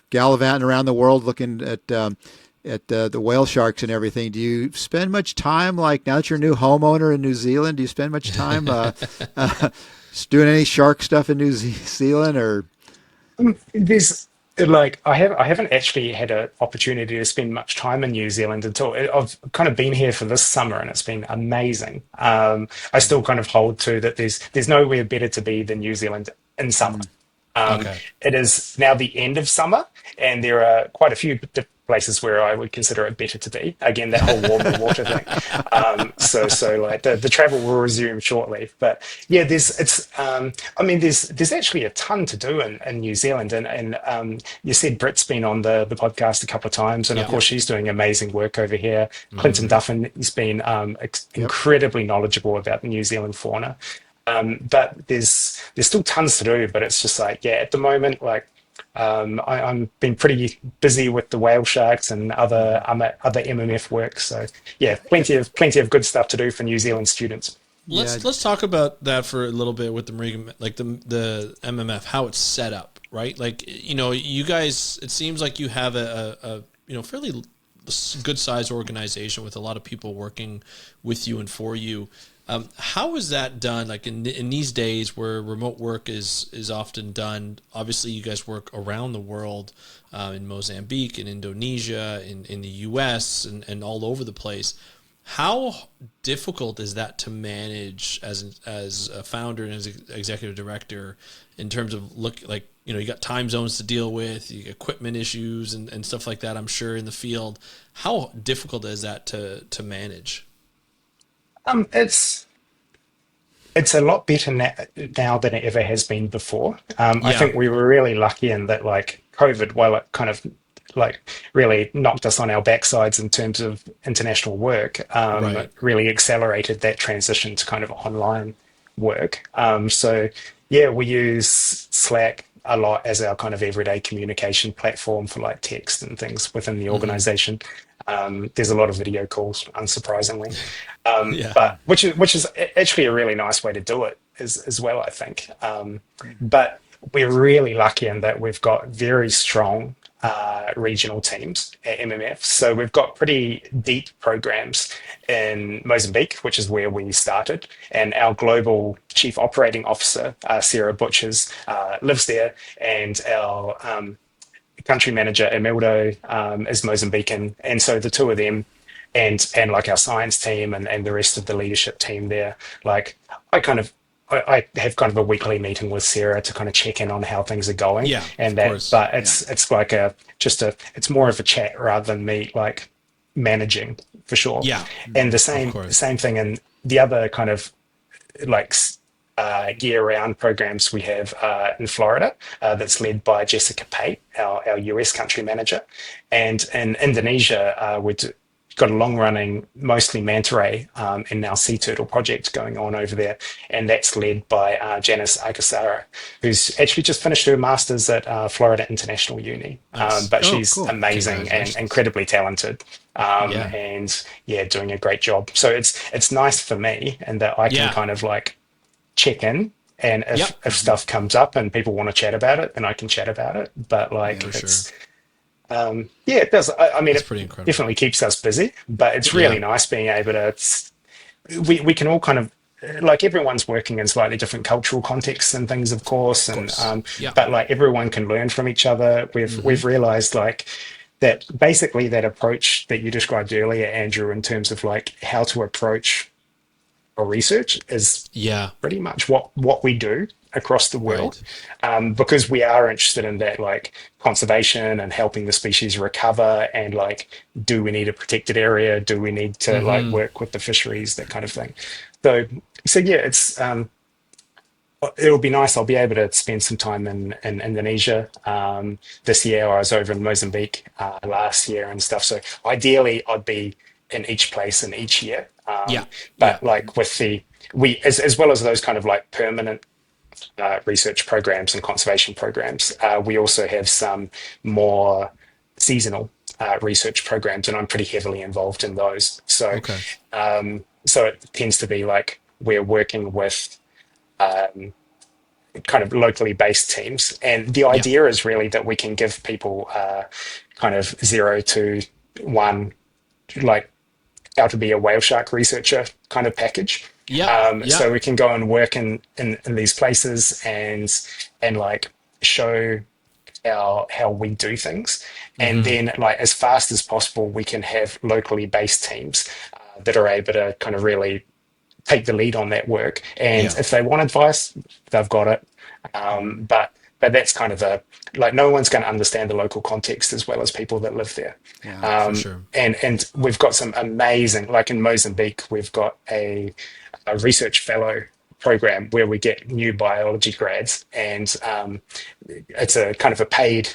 gallivanting around the world looking at the whale sharks and everything? Do you spend much time, like now that you're a new homeowner in New Zealand? Do you spend much time doing any shark stuff in New Zealand, or? There's like I haven't actually had an opportunity to spend much time in New Zealand until I've kind of been here for this summer, and it's been amazing. I still kind of hold to that there's nowhere better to be than New Zealand in summer. Okay. It is now the end of summer, and there are quite a few places where I would consider it better to be. Again, that whole warmer water thing. So like the travel will resume shortly. But yeah, there's actually a ton to do in New Zealand, and you said Britt's been on the podcast a couple of times, and of Yeah. course she's doing amazing work over here. Clinton Duffin has been incredibly knowledgeable about the New Zealand fauna. But there's still tons to do, but it's just like, yeah, at the moment, like I'm been pretty busy with the whale sharks and other MMF work. So yeah, plenty of good stuff to do for New Zealand students. Let's talk about that for a little bit with the Marine, like the MMF, how it's set up, right? Like, you guys, it seems like you have a fairly good sized organization with a lot of people working with you and for you. How is that done? Like in these days where remote work is often done, obviously you guys work around the world, in Mozambique, in Indonesia, in the US, and all over the place. How difficult is that to manage as a founder and as an executive director in terms of you got time zones to deal with, you got equipment issues and stuff like that, I'm sure, in the field. How difficult is that to manage? It's a lot better now than it ever has been before. I think we were really lucky in that, like COVID, while it kind of like really knocked us on our backsides in terms of international work, Right. really accelerated that transition to kind of online work. So yeah, we use Slack a lot as our kind of everyday communication platform for like text and things within the organization. There's a lot of video calls, unsurprisingly, Yeah. but which is actually a really nice way to do it as well, I think. But we're really lucky in that we've got very strong regional teams at MMF. So we've got pretty deep programs in Mozambique, which is where we started, and our global chief operating officer, Sarah Butchers, lives there, and our country manager Emildo is Mozambican, and so the two of them and like our science team and the rest of the leadership team there, like I have kind of a weekly meeting with Sarah to kind of check in on how things are going. Yeah, and of that, course. but it's like it's more of a chat rather than me like managing for sure. Yeah, And the course. same thing in the other kind of like year-round programs we have in Florida, that's led by Jessica Pate, our US country manager, and in Indonesia we've got a long-running, mostly manta ray and now sea turtle project going on over there, and that's led by Janice Agasara, who's actually just finished her master's at Florida International Uni. Nice. But Oh, she's cool. amazing and Congratulations. incredibly talented. Yeah. And yeah, doing a great job. So it's nice for me, and that I can Yeah. kind of like check in, and Yep. if stuff comes up and people want to chat about it, then I can chat about it. But like For it's yeah, it does. I mean, That's it pretty incredible. definitely keeps us busy, but it's really Yeah. nice being able to. We can all kind of like everyone's working in slightly different cultural contexts and things, of course, and course. Yeah. but like everyone can learn from each other. We've realized like that basically that approach that you described earlier, Andrew, in terms of like how to approach our research is Yeah. pretty much what we do across the world, Right. because we are interested in that like conservation and helping the species recover, and like, do we need a protected area, do we need to like Mm-hmm. work with the fisheries, that kind of thing. So yeah, it'll be nice. I'll be able to spend some time in Indonesia this year. I was over in Mozambique last year and stuff. So ideally, I'd be in each place in each year. Yeah. Yeah. But like with we as well as those kind of like permanent research programs and conservation programs, we also have some more seasonal research programs, and I'm pretty heavily involved in those. So Okay. so it tends to be like we're working with um, kind of locally based teams. And the Yeah. idea is really that we can give people kind of 0 to 1, like how to be a whale shark researcher kind of package. Yeah. Yeah. So we can go and work in these places and like show how we do things. And Mm-hmm. then like as fast as possible, we can have locally based teams that are able to kind of really take the lead on that work. And Yeah. if they want advice, they've got it. But that's kind of like no one's going to understand the local context as well as people that live there. Yeah. For sure. And we've got some amazing, like in Mozambique, we've got a research fellow program where we get new biology grads, and it's a kind of a paid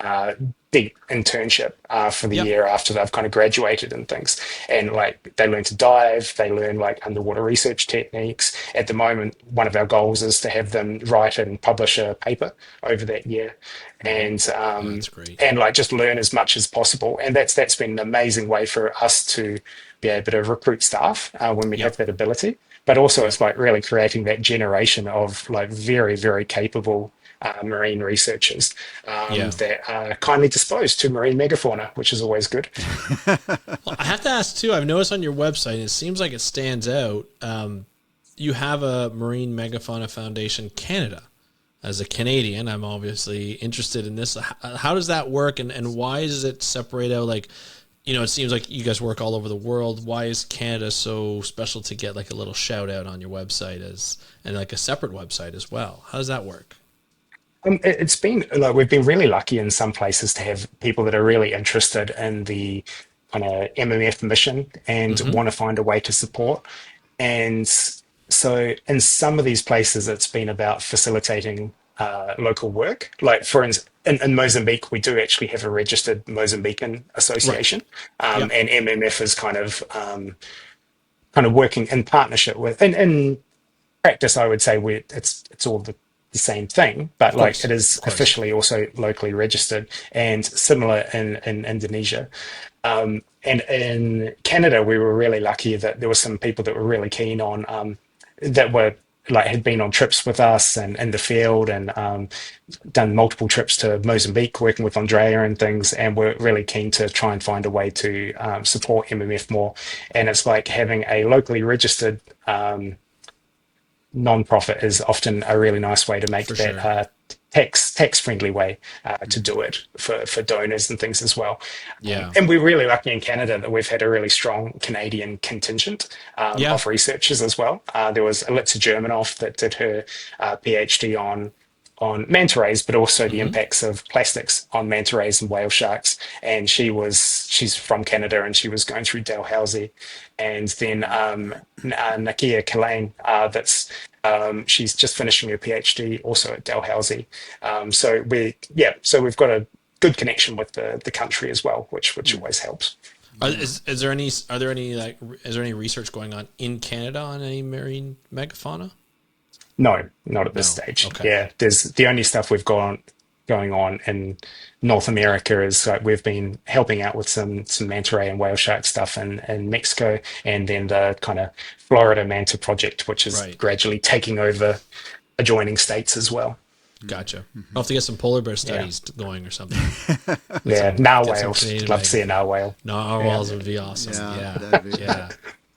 uh, deep internship for the Yep. year after they've kind of graduated and things. And like they learn to dive, they learn like underwater research techniques. At the moment, one of our goals is to have them write and publish a paper over that year, and Oh, that's great. and like just learn as much as possible. And that's been an amazing way for us to be able to recruit staff when we have Yep. that ability. But also, Yep. it's like really creating that generation of like very, very capable marine researchers Yeah. that are kindly disposed to marine megafauna, which is always good. Well, I have to ask too. I've noticed on your website, it seems like it stands out. You have a Marine Megafauna Foundation Canada. As a Canadian, I'm obviously interested in this. How does that work, and why does it separate out? Like, it seems like you guys work all over the world. Why is Canada so special to get like a little shout out on your website and like a separate website as well? How does that work? It's been like we've been really lucky in some places to have people that are really interested in the kind of MMF mission and Mm-hmm. want to find a way to support. And so in some of these places, it's been about facilitating local work. Like for instance, in Mozambique, we do actually have a registered Mozambican Right. association, Yep. and MMF is kind of working in partnership with. And in practice, I would say it's all the same thing, but Of like course. it is Of course. officially also locally registered, and similar in Indonesia. And in Canada, we were really lucky that there were some people that were really keen on that were like had been on trips with us and in the field, and done multiple trips to Mozambique working with Andrea and things, and we're really keen to try and find a way to support MMF more. And it's like having a locally registered non-profit is often a really nice way to make For that sure. tax friendly way to do it for donors and things as well. Yeah. And we're really lucky in Canada that we've had a really strong Canadian contingent Yeah. of researchers as well. There was Elitza Germanoff that did her PhD on manta rays, but also the Mm-hmm. impacts of plastics on manta rays and whale sharks. And she's from Canada, and she was going through Dalhousie. And then Nakia Kalane, that's she's just finishing her PhD also at Dalhousie. So we've got a good connection with the country as well, which always helps. Is there any research going on in Canada on any marine megafauna? No, not at this No. stage. Okay. Yeah, there's the only stuff we've got going on in North America is like we've been helping out with some manta ray and whale shark stuff in Mexico, and then the kind of Florida manta project, which is Right. gradually taking over adjoining states as well. Gotcha. I'll have to get some polar bear studies going or something. Yeah, Get some narwhals. Canadian Love to see a narwhal. narwhals would be awesome. Yeah, Yeah. that'd be- Yeah.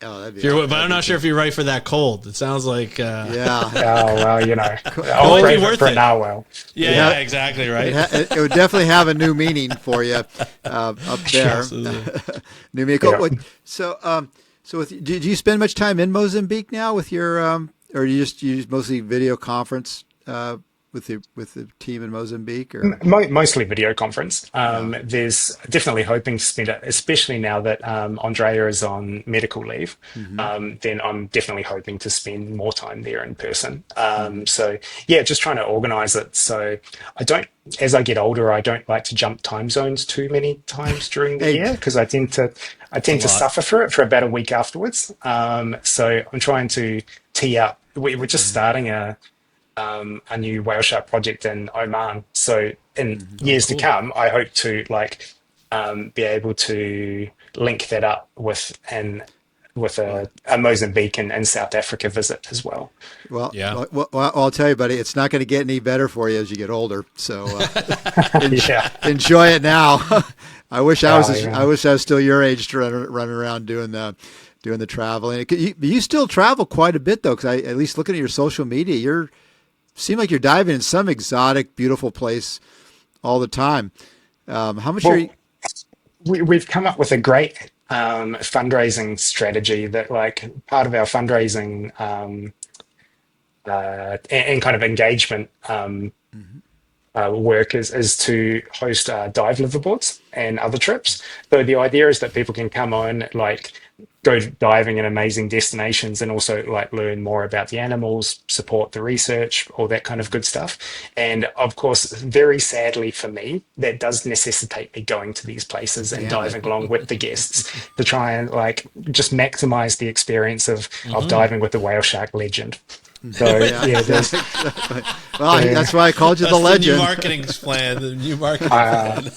Oh, that'd be. But I'm not sure if you're right for that cold. It sounds like Yeah. Oh well, Well, I'll it'd be brave it worth for it. a narwhal. yeah, exactly right. It would definitely have a new meaning for you up there. Absolutely. New meaning. Yeah. So do you spend much time in Mozambique now with your, or do you just use mostly video conference with the team in Mozambique? Or Mostly video conference. There's definitely hoping to spend it, especially now that Andrea is on medical leave. Then I'm definitely hoping to spend more time there in person. So yeah, just trying to organize it. So as I get older, I don't like to jump time zones too many times during the year because I tend to suffer for it for about a week afterwards. So I'm trying to tee up. We're just starting a new whale shark project in Oman. So in years to come, I hope to be able to link that up with a Mozambique and South Africa visit as well. well, Yeah. well, I'll tell you, buddy, it's not going to get any better for you as you get older. So Yeah. enjoy it now. I wish I was. Yeah. I wish I was still your age to run around doing the traveling. You still travel quite a bit though, because at least looking at your social media, seem like you're diving in some exotic, beautiful place all the time. How much are you? We've come up with a great fundraising strategy that, part of our fundraising and kind of engagement work is to host dive liveaboards and other trips. So the idea is that people can come on, go diving in amazing destinations and also learn more about the animals, support the research, all that kind of good stuff. And of course, very sadly for me, that does necessitate me going to these places and diving along with the guests to try and just maximize the experience of diving with the whale shark legend. So there's Well, that's why I called you the That's legend. new marketing plan. The new marketing plan.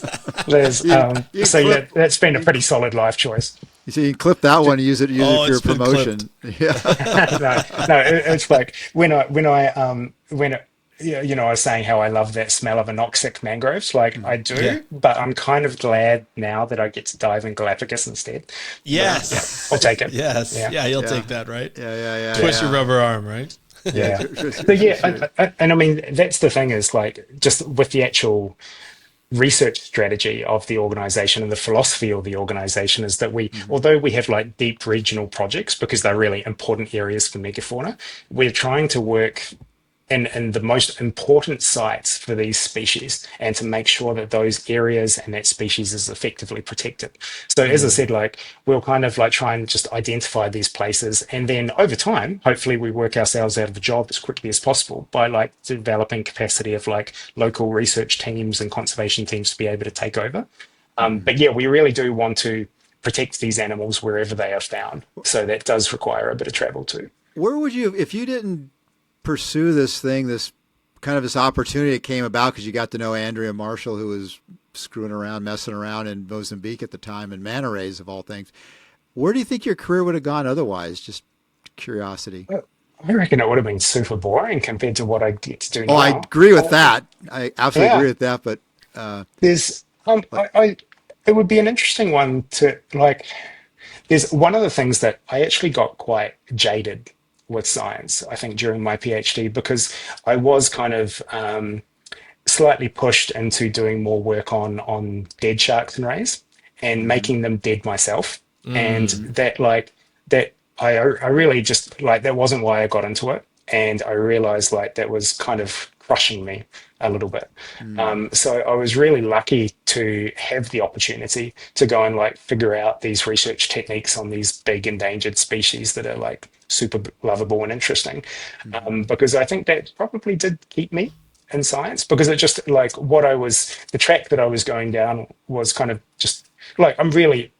that's been a pretty solid life choice. You see, you can clip that one and use it for your it's been promotion. Yeah. It's when I was saying how I love that smell of anoxic mangroves. I do, but I'm kind of glad now that I get to dive in Galapagos instead. Yes. I'll take it. Yes. Yeah, you'll Yeah. take that, right? Yeah. Twist your rubber arm, right? Yeah. So and I mean that's the thing is just with the actual research strategy of the organization and the philosophy of the organization is that although we have deep regional projects because they're really important areas for megafauna, we're trying to work in the most important sites for these species and to make sure that those areas and that species is effectively protected. So as I said, we'll kind of try and just identify these places, and then over time, hopefully we work ourselves out of a job as quickly as possible by developing capacity of local research teams and conservation teams to be able to take over. But yeah, we really do want to protect these animals wherever they are found. So that does require a bit of travel too. Where would you, if you didn't pursue this opportunity that came about because you got to know Andrea Marshall, who was messing around in Mozambique at the time, and manta rays of all things. Where do you think your career would have gone otherwise? Just curiosity. I reckon it would have been super boring compared to what I get to do now. Oh, I agree with that. I absolutely agree with that. But there's, it would be an interesting one to There's one of the things that I actually got quite jaded with science, I think, during my PhD, because I was kind of slightly pushed into doing more work on dead sharks and rays and making them dead myself. And that I really just that wasn't why I got into it. And I realized that was kind of crushing me a little bit. So I was really lucky to have the opportunity to go and figure out these research techniques on these big endangered species that are super lovable and interesting. Because I think that probably did keep me in science, because it just the track that I was going down was kind of just I'm really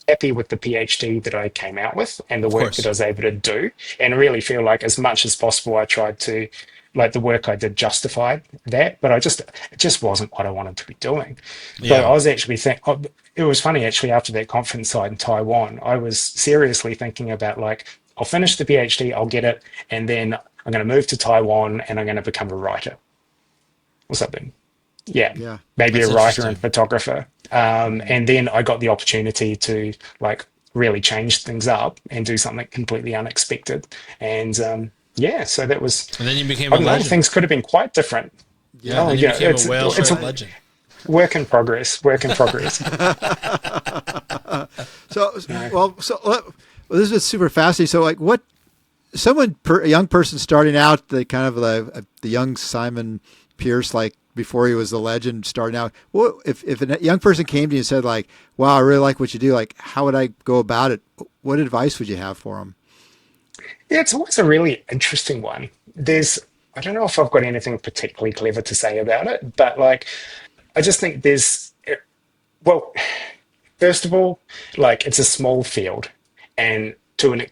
happy with the PhD that I came out with and the work that I was able to do, and really feel as much as possible I tried to the work I did justified that, but it just wasn't what I wanted to be doing. So I was actually it was funny actually, after that conference site in Taiwan, I was seriously thinking about I'll finish the PhD, I'll get it, and then I'm going to move to Taiwan and I'm going to become a writer or something. Maybe That's a writer and photographer. And then I got the opportunity to really change things up and do something completely unexpected. And yeah, so that was, And then you became I a don't know, legend. things could have been quite different. Yeah, Oh, then you yeah, became a whale it's shark a legend. work in progress, work in progress. So, No. well, this is super fascinating. So, like, what a young person starting out, the kind of the young Simon Pierce, like before he was the legend, starting out. What if a young person came to you and said, like, "Wow, I really like what you do. Like, how would I go about it?" What advice would you have for them? Yeah, it's always a really interesting one. I don't know if I've got anything particularly clever to say about it, but like, I just think well, first of all, like it's a small field, and to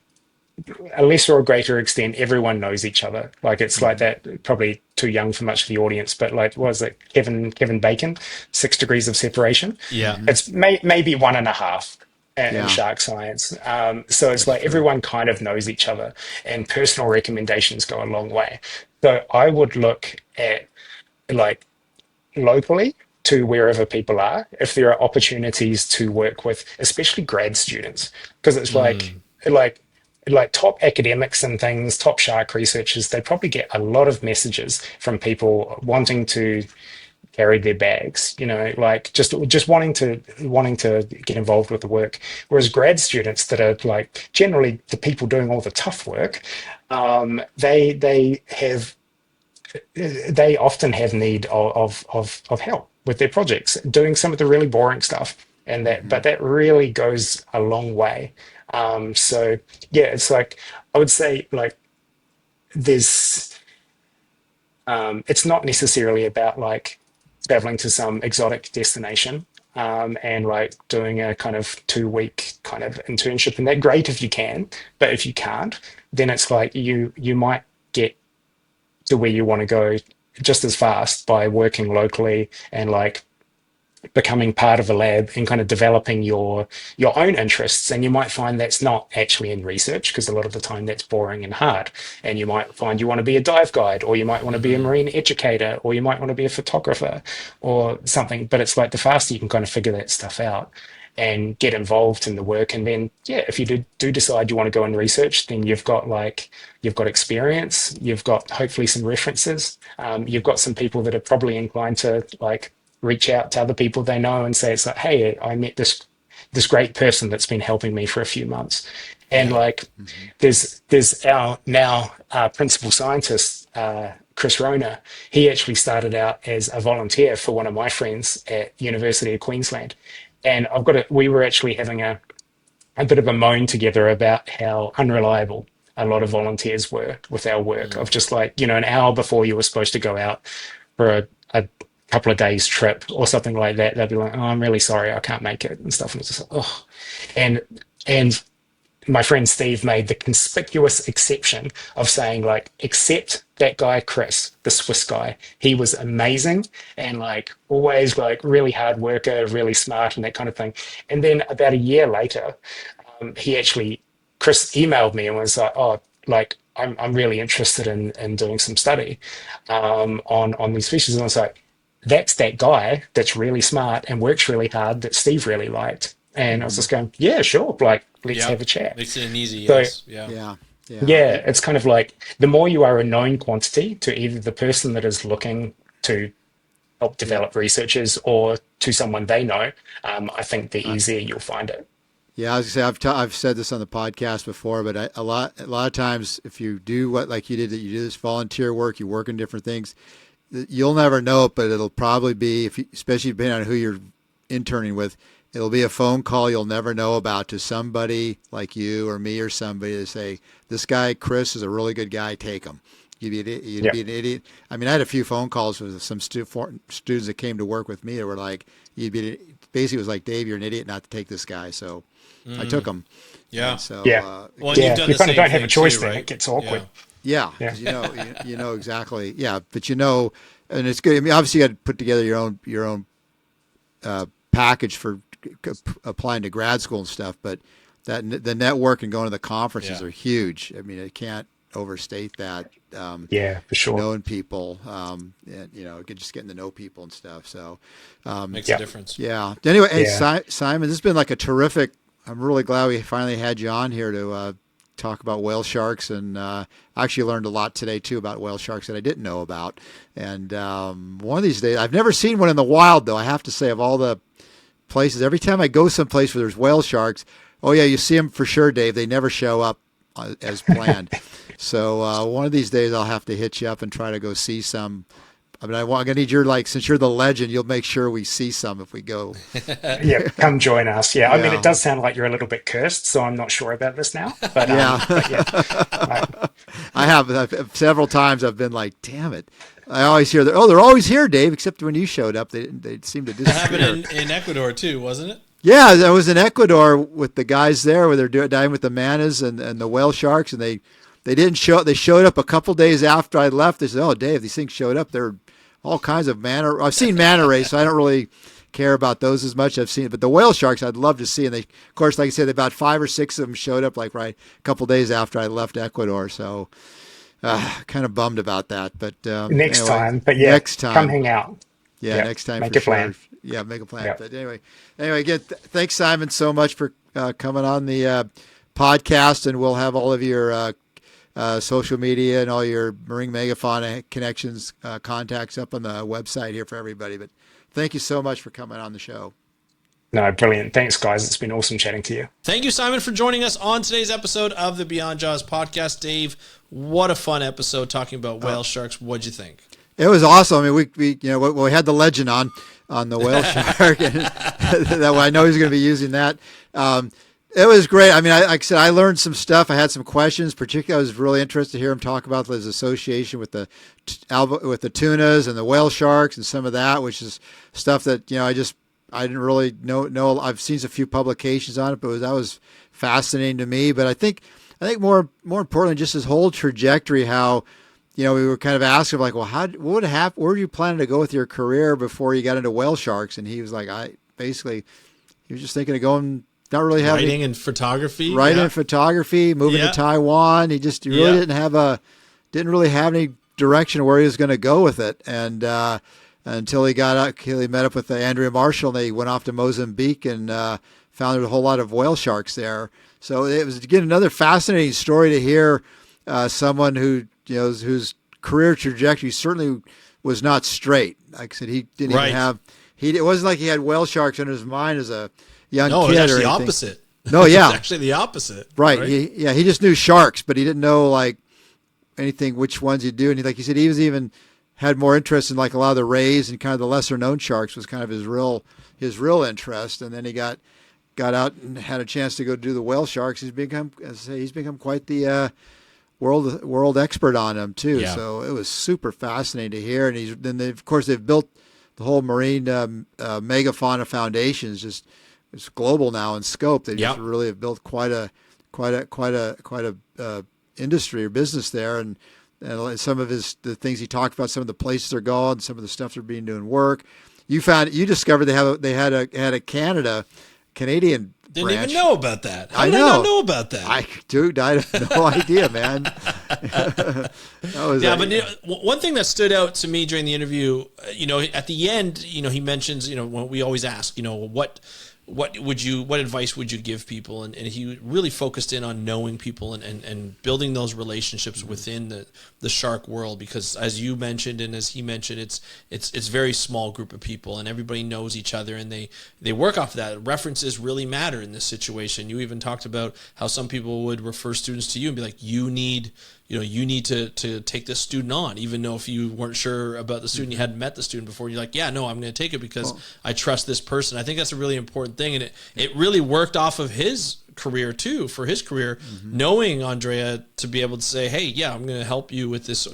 a lesser or greater extent, everyone knows each other. Like it's like that. Probably too young for much of the audience, but like, what was it Kevin Bacon, 6 degrees of separation? Yeah. It's maybe one and a half in Yeah, shark science. So it's that's like true. everyone kind of knows each other, and personal recommendations go a long way. So I would look at like locally to wherever people are, if there are opportunities to work with, especially grad students, because it's like like top academics and things, top shark researchers, they probably get a lot of messages from people wanting to carry their bags, like just wanting to get involved with the work. Whereas grad students that are like generally the people doing all the tough work, they often have need of help with their projects, doing some of the really boring stuff, but that really goes a long way. So yeah, it's like I would say like there's it's not necessarily about like traveling to some exotic destination and like doing a kind of 2 week kind of internship, and that great if you can, but if you can't, then it's like you might get to where you want to go just as fast by working locally and like becoming part of a lab and kind of developing your own interests. And you might find that's not actually in research, because a lot of the time that's boring and hard, and you might find you want to be a dive guide, or you might want to be a marine educator, or you might want to be a photographer or something. But it's like the faster you can kind of figure that stuff out and get involved in the work, and then yeah, if you do decide you want to go and research, then you've got experience, you've got hopefully some references, you've got some people that are probably inclined to like reach out to other people they know and say, it's like, hey, I met this great person that's been helping me for a few months. And Yeah. like there's our now principal scientist, Chris Rona. He actually started out as a volunteer for one of my friends at University of Queensland. And we were actually having a bit of a moan together about how unreliable a lot of volunteers were with our work, of just like, an hour before you were supposed to go out for a couple of days trip or something like that, they'd be like, oh, I'm really sorry, I can't make it and stuff. And it's just like, oh, and and my friend Steve made the conspicuous exception of saying like, except that guy Chris, the Swiss guy, he was amazing and like always like really hard worker, really smart and that kind of thing. And then about a year later, he actually Chris emailed me and was like, oh, like I'm really interested in doing some study on these species. And I was like, that's that guy that's really smart and works really hard that Steve really liked. And I was just going, yeah, sure, like let's Yeah. have a chat. Makes it an easy So yes. Yeah. Yeah, yeah, yeah, it's kind of like the more you are a known quantity to either the person that is looking to help yeah. develop researchers or to someone they know, I think the easier you'll find it. Yeah, I was gonna say I've said this on the podcast before, but a lot of times if you do what like you did, that you do this volunteer work, you work in different things, you'll never know it, but it'll probably be especially depending on who you're interning with, it'll be a phone call you'll never know about to somebody like you or me or somebody to say, this guy Chris is a really good guy, take him. You'd Yeah. be an idiot. I mean, I had a few phone calls with some students that came to work with me that were like, basically it was like, Dave, you're an idiot not to take this guy. So I took him. Yeah. And so, Yeah. Well, and you've Yeah. done You the kind of same don't have a thing choice too, then. right? It gets awkward. yeah, Yeah. because you know exactly. Yeah, but and it's good. I mean, obviously you got to put together your own package for applying to grad school and stuff, but the network and going to the conferences Yeah. are huge. I mean, I can't overstate that. Yeah, for sure. Knowing people, and, just getting to know people and stuff. So, Makes Yeah. a difference. yeah. Anyway, hey, Yeah. Simon, this has been like a terrific I'm really glad we finally had you on here to talk about whale sharks, and I actually learned a lot today too about whale sharks that I didn't know about. And one of these days, I've never seen one in the wild though. I have to say, of all the places, every time I go someplace where there's whale sharks, oh yeah, you see them for sure, Dave. They never show up as planned. So one of these days I'll have to hit you up and try to go see some. I mean, I'm gonna need your, like, since you're the legend, you'll make sure we see some if we go. Yeah, come join us. Yeah, I mean, Yeah. it does sound like you're a little bit cursed, so I'm not sure about this now. Yeah. But yeah, right. I have several times. I've been like, damn it. I always hear that. Oh, they're always here, Dave. Except when you showed up, they seem to disappear. It happened in Ecuador too, wasn't it? Yeah, I was in Ecuador with the guys there, where they're diving with the manas and the whale sharks, and they didn't show. They showed up a couple days after I left. They said, "Oh, Dave, these things showed up. They're all kinds of manta. I've seen manta rays, so I don't really care about those as much. I've seen it, but the whale sharks, I'd love to see. And they, of course, like I said, about 5 or 6 of them showed up like right a couple days after I left Ecuador. So kind of bummed about that. But Next anyway, time. But yeah, next time, come hang out. yeah, Yeah, next time make for a plan. sure. Yeah, make a plan. Yeah. But anyway, again, thanks, Simon, so much for coming on the podcast, and we'll have all of your social media and all your Marine Megafauna connections, contacts up on the website here for everybody. But thank you so much for coming on the show. No, brilliant. Thanks, guys. It's been awesome chatting to you. Thank you, Simon, for joining us on today's episode of the Beyond Jaws podcast. Dave, what a fun episode talking about whale sharks. What'd you think? It was awesome. I mean, we had the legend on the whale shark, and that I know he's going to be using that. It was great. I mean, like I said, I learned some stuff. I had some questions. Particularly, I was really interested to hear him talk about his association with the tunas and the whale sharks and some of that, which is stuff that I didn't really know. I've seen a few publications on it, but that was fascinating to me. But I think more importantly, just his whole trajectory, how we were kind of asking like, well, what would happen? Where were you planning to go with your career before you got into whale sharks? And he was like, he was just thinking of going. Not really having writing and photography, and photography, moving to Taiwan. He really didn't really have any direction of where he was going to go with it. And until he met up with Andrea Marshall, and they went off to Mozambique and found there was a whole lot of whale sharks there. So it was, again, another fascinating story to hear someone who whose career trajectory certainly was not straight. Like I said, he didn't even have. It wasn't like he had whale sharks in his mind as a young kid. No, it's actually the opposite. No, yeah. It's actually the opposite. Right. He just knew sharks, but he didn't know like anything, which ones you do. And like he said, he was even had more interest in like a lot of the rays and kind of the lesser known sharks was kind of his real interest. And then he got out and had a chance to go do the whale sharks. He's become quite the world expert on them too. Yeah. So it was super fascinating to hear. And of course they've built the whole Marine Megafauna Foundation is just. It's global now in scope. They just really have built quite a industry or business there, and some of the things he talked about, some of the places they're going, some of the stuff they're doing work. You discovered they had a Canadian. Didn't branch. Even know about that. How did I not know about that? I have no idea, man. But one thing that stood out to me during the interview, at the end, he mentions, what we always ask, what advice would you give people? And he really focused in on knowing people and building those relationships within the shark world, because as you mentioned and as he mentioned, it's very small group of people and everybody knows each other and they work off of that. References really matter in this situation. You even talked about how some people would refer students to you and be like, you need to take this student on, even though if you weren't sure about the student, you hadn't met the student before, you're like, yeah, no, I'm going to take it because I trust this person. I think that's a really important thing. And it really worked off of his career too, for his career, knowing Andrea to be able to say, hey, yeah, I'm going to help you with this.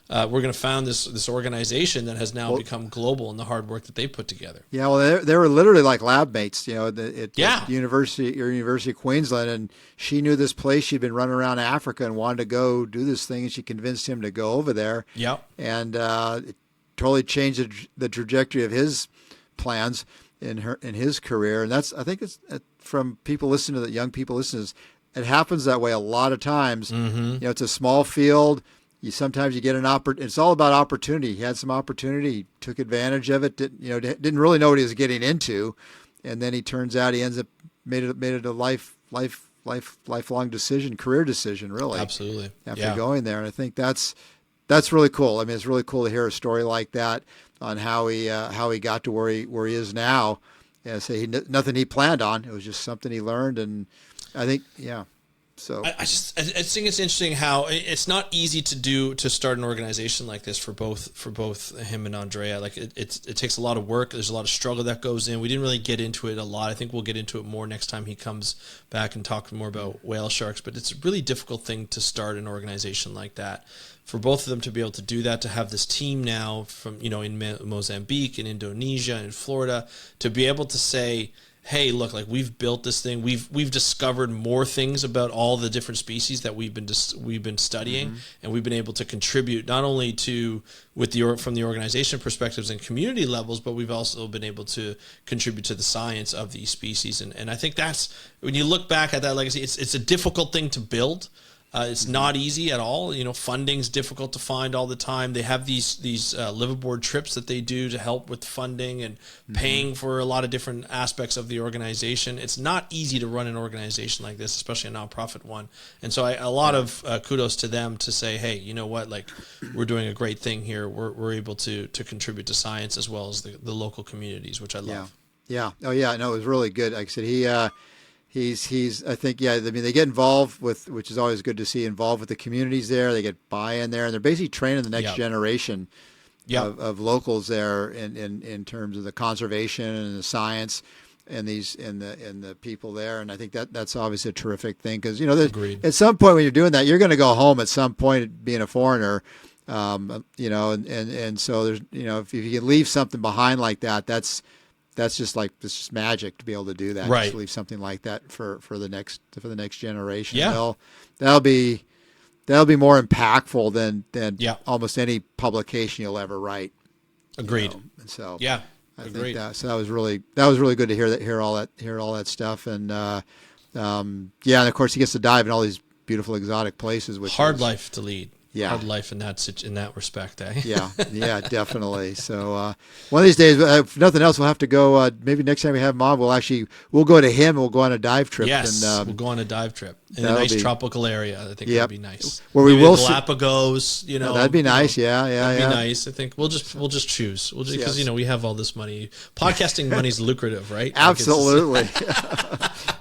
We're going to found this organization that has now become global in the hard work that they put together. Yeah, well, they were literally like lab mates, at University of Queensland, and she knew this place. She'd been running around Africa and wanted to go do this thing, and she convinced him to go over there. Yeah, and it totally changed the trajectory of his plans in his career. And I think it's from people listening to the young people listening. It happens that way a lot of times. It's a small field. Sometimes you get an opportunity. It's all about opportunity. He had some opportunity. He took advantage of it. Didn't really know what he was getting into, and then he turns out he ends up made it a lifelong decision, career decision, really. Absolutely. After going there, and I think that's really cool. I mean, it's really cool to hear a story like that on how he got to where he is now. Yeah, say nothing he planned on. It was just something he learned, and I think So I think it's interesting how it's not easy to start an organization like this for both him and Andrea. Like it takes a lot of work. There's a lot of struggle that goes in. We didn't really get into it a lot. I think we'll get into it more next time he comes back and talk more about whale sharks. But it's a really difficult thing to start an organization like that. For both of them to be able to do that, to have this team now from in Mozambique, in Indonesia, in Florida, to be able to say, hey, look, like we've built this thing. We've discovered more things about all the different species that we've been studying, and we've been able to contribute not only from the organization perspectives and community levels, but we've also been able to contribute to the science of these species. And I think that's, when you look back at that legacy, it's a difficult thing to build. It's not easy at all. Funding's difficult to find all the time. They have these liveaboard trips that they do to help with funding and paying for a lot of different aspects of the organization. It's not easy to run an organization like this, especially a nonprofit one. And so a lot of kudos to them to say, hey, you know what, like we're doing a great thing here. We're able to contribute to science as well as the local communities, which I love. Yeah. Oh yeah. No, it was really good. Like I said, He's I think, I mean, they get involved with, which is always good to see, involved with the communities there. They get buy-in there, and they're basically training the next generation of locals there in terms of the conservation and the science and the people there. And I think that's obviously a terrific thing because, at some point when you're doing that, you're going to go home at some point being a foreigner, and so there's, if you can leave something behind like that, that's just magic to be able to do that. Right. Just leave something like that for the next generation. Yeah. That'll be more impactful than almost any publication you'll ever write. Agreed. And so I agreed. think that was really good to hear all that stuff. And and of course he gets to dive in all these beautiful exotic places, which hard life to lead. Yeah. Hard life in that respect, eh? Yeah, definitely. So one of these days, if nothing else, we'll have to go. Maybe next time we have him on, we'll go to him and we'll go on a dive trip. Yes, and, we'll go on a dive trip in a nice tropical area. I think that'd be nice. Where we will Galapagos, that'd be nice. That'd be nice. I think we'll just choose. Because we have all this money. Podcasting money's lucrative, right? Absolutely.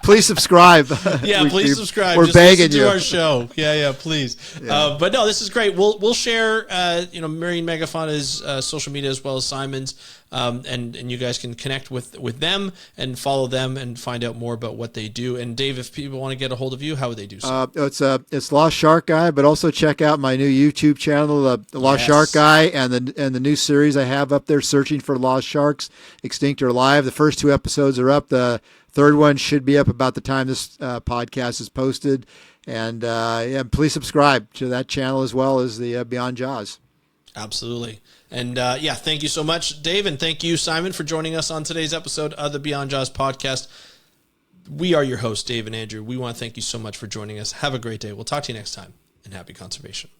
Please subscribe. Yeah, please subscribe. We're begging you to our show. Yeah, please. Yeah. But no, this is great. We'll share Marine Megafauna's social media as well as Simon's, and you guys can connect with them and follow them and find out more about what they do. And Dave, if people want to get a hold of you, how would they do so? It's Lost Shark Guy, but also check out my new YouTube channel, the Lost Shark Guy, and the new series I have up there, Searching for Lost Sharks, Extinct or Alive. The first 2 episodes are up. The third one should be up about the time this podcast is posted. And please subscribe to that channel as well as the Beyond Jaws. Absolutely. And thank you so much, Dave, and thank you, Simon, for joining us on today's episode of the Beyond Jaws podcast. We are your hosts, Dave and Andrew. We want to thank you so much for joining us. Have a great day. We'll talk to you next time, and happy conservation.